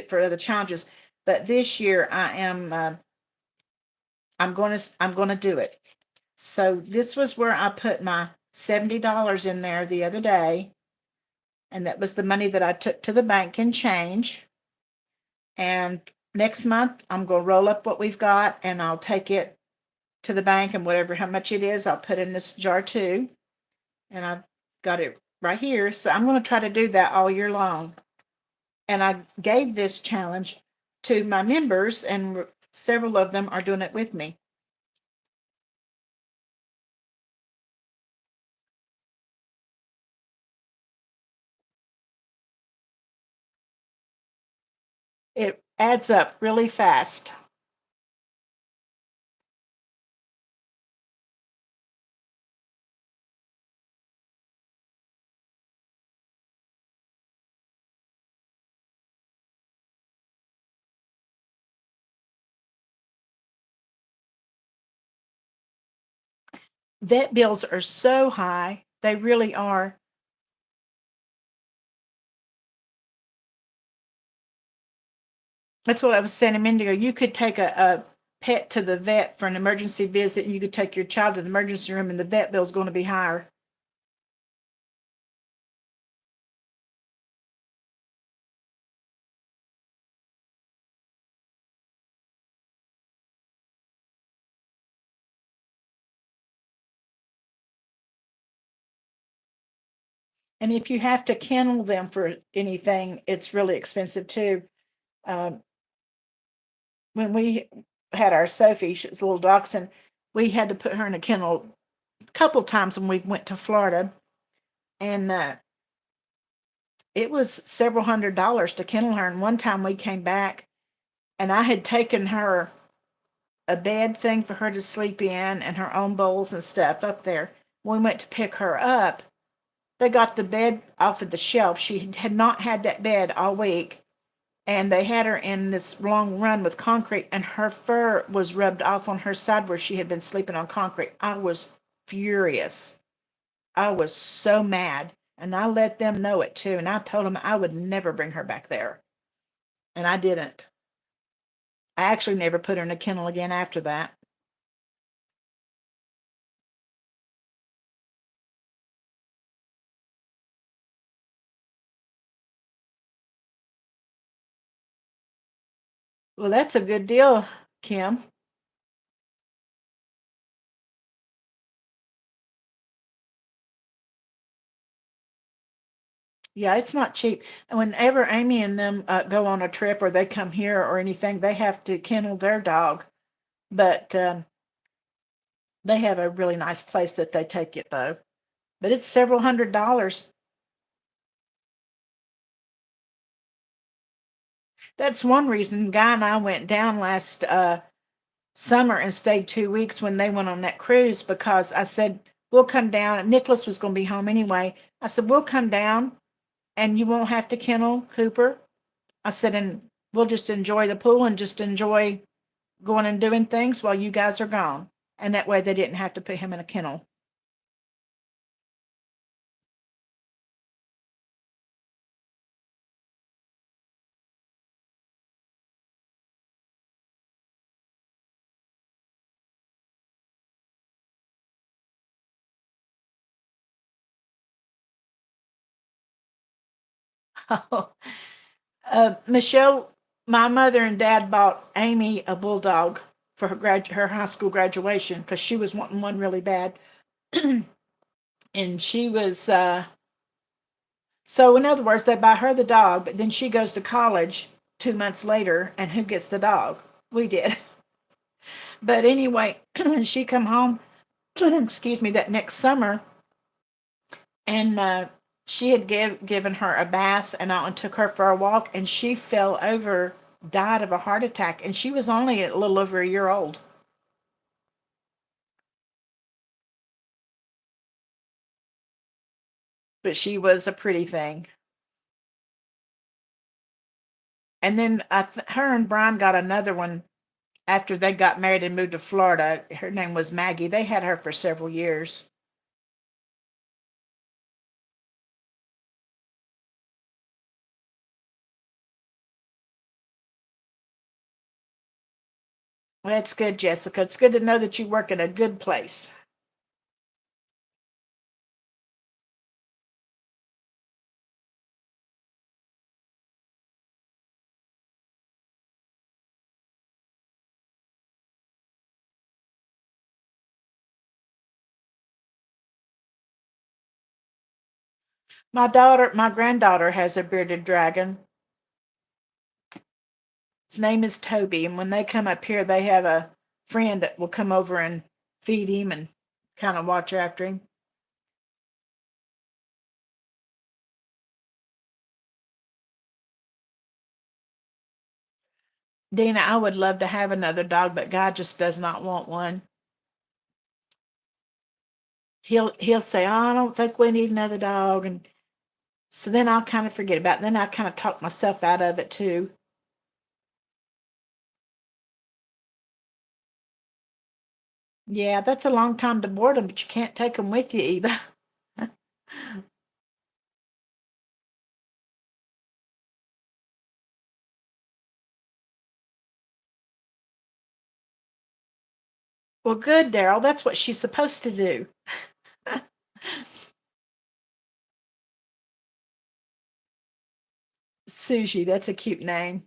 for other challenges. But this year I'm going to do it. So this was where I put my $70 in there the other day, and that was the money that I took to the bank in change. And next month I'm going to roll up what we've got, and I'll take it to the bank, and whatever how much it is, I'll put in this jar too. And I've got it right here. So I'm going to try to do that all year long. And I gave this challenge to my members, and several of them are doing it with me. It adds up really fast. Vet bills are so high. They really are. That's what I was saying a minute ago. You could take pet to the vet for an emergency visit, you could take your child to the emergency room and the vet bill's going to be higher. And if you have to kennel them for anything, it's really expensive too. Um, when we had our Sophie, she was a little dachshund, we had to put her in a kennel a couple of times when we went to Florida. And it was several $100s to kennel her. And one time we came back and I had taken her a bed thing for her to sleep in and her own bowls and stuff up there. When we went to pick her up, they got the bed off of the shelf. She had not had that bed all week. And they had her in this long run with concrete, and her fur was rubbed off on her side where she had been sleeping on concrete. I was furious. I was so mad. And I let them know it too. And I told them I would never bring her back there. And I didn't. I actually never put her in a kennel again after that. Well, that's a good deal, Kim. Yeah, it's not cheap. And whenever Amy and them go on a trip or they come here or anything, they have to kennel their dog. But they have a really nice place that they take it, though. But it's several $100s. That's one reason Guy and I went down last summer and stayed 2 weeks when they went on that cruise because I said, we'll come down. Nicholas was going to be home anyway. I said, we'll come down and you won't have to kennel Cooper. I said, and we'll just enjoy the pool and just enjoy going and doing things while you guys are gone. And that way they didn't have to put him in a kennel. Michelle, my mother and dad bought Amy a bulldog for her high school graduation because she was wanting one really bad. And she was, so in other words, they buy her the dog, but then she goes to college 2 months later, and who gets the dog? We did. But anyway, she come home, excuse me, that next summer, and she had given her a bath and I took her for a walk, and she fell over, died of a heart attack, and she was only a little over a year old. But she was a pretty thing. And then her and Brian got another one after they got married and moved to Florida. Her name was Maggie. They had her for several years. Well, that's good, Jessica. It's good to know that you work in a good place. My granddaughter has a bearded dragon. His name is Toby, and when they come up here, they have a friend that will come over and feed him and kind of watch after him. Dina, I would love to have another dog, but God just does not want one. He'll say, oh, I don't think we need another dog, and so then I'll kind of forget about it. Then I kind of talk myself out of it too. Yeah, that's a long time to board them, but you can't take them with you, Eva. Well, good, Daryl. That's what she's supposed to do. Sushi, that's a cute name.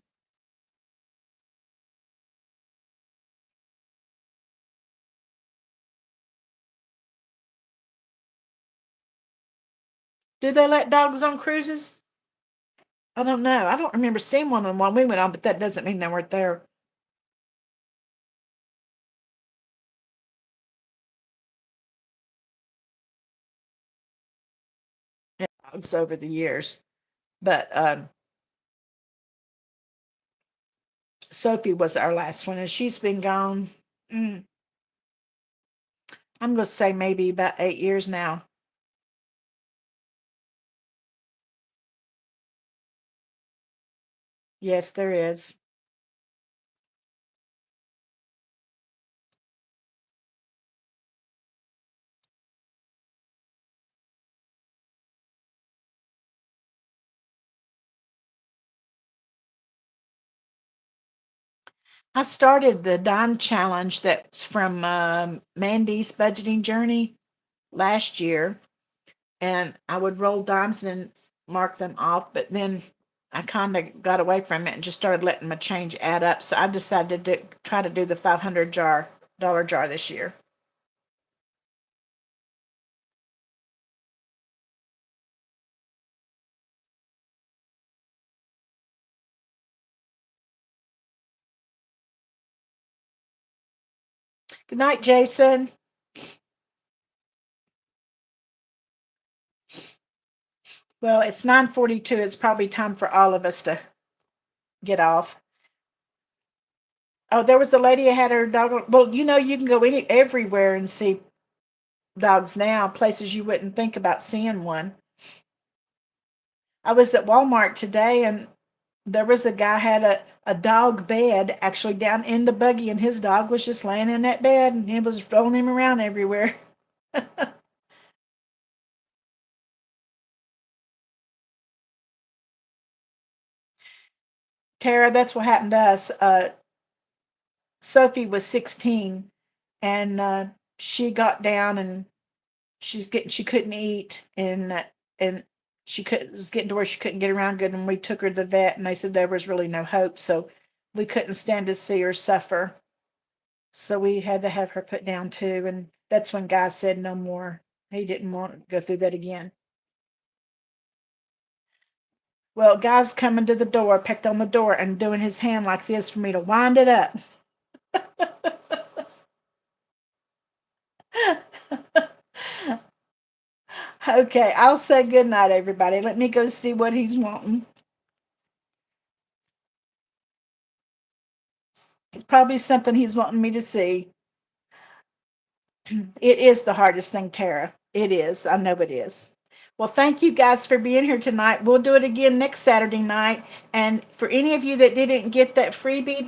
Do they let dogs on cruises? I don't know. I don't remember seeing one on one we went on, but that doesn't mean they weren't there. Dogs over the years. But Sophie was our last one, and she's been gone. mm, I'm going to say maybe about 8 years now. Yes, there is. I started the dime challenge that's from Mandy's budgeting journey last year, and I would roll dimes and mark them off, but then I kind of got away from it and just started letting my change add up. So I decided to try to do the 500 dollar jar this year. Good night, Jason. Well, it's 9:42. It's probably time for all of us to get off. Oh, there was the lady who had her dog. Well, you can go everywhere and see dogs now, places you wouldn't think about seeing one. I was at Walmart today, and there was a guy had a dog bed actually down in the buggy, and his dog was just laying in that bed, and he was rolling him around everywhere. Tara, that's what happened to us. Sophie was 16, and she got down, and she couldn't eat, and was getting to where she couldn't get around good, and we took her to the vet, and they said there was really no hope, so we couldn't stand to see her suffer. So we had to have her put down too, and that's when Guy said no more. He didn't want to go through that again. Well, Guy's coming to the door, pecked on the door, and doing his hand like this for me to wind it up. Okay, I'll say good night, everybody. Let me go see what he's wanting. Probably something he's wanting me to see. It is the hardest thing, Tara. It is. I know it is. Well, thank you guys for being here tonight. We'll do it again next Saturday night. And for any of you that didn't get that freebie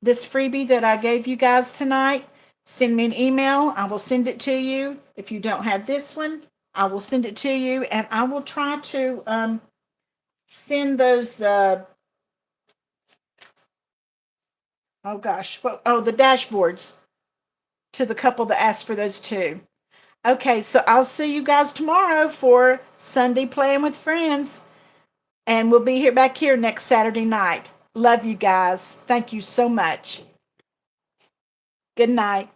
this freebie that I gave you guys tonight, send me an email. I will send it to you. If you don't have this one, I will send it to you, and I will try to send those. Oh gosh, the dashboards to the couple that asked for those too. Okay, so I'll see you guys tomorrow for Sunday Playing with Friends. And we'll be here back here next Saturday night. Love you guys. Thank you so much. Good night.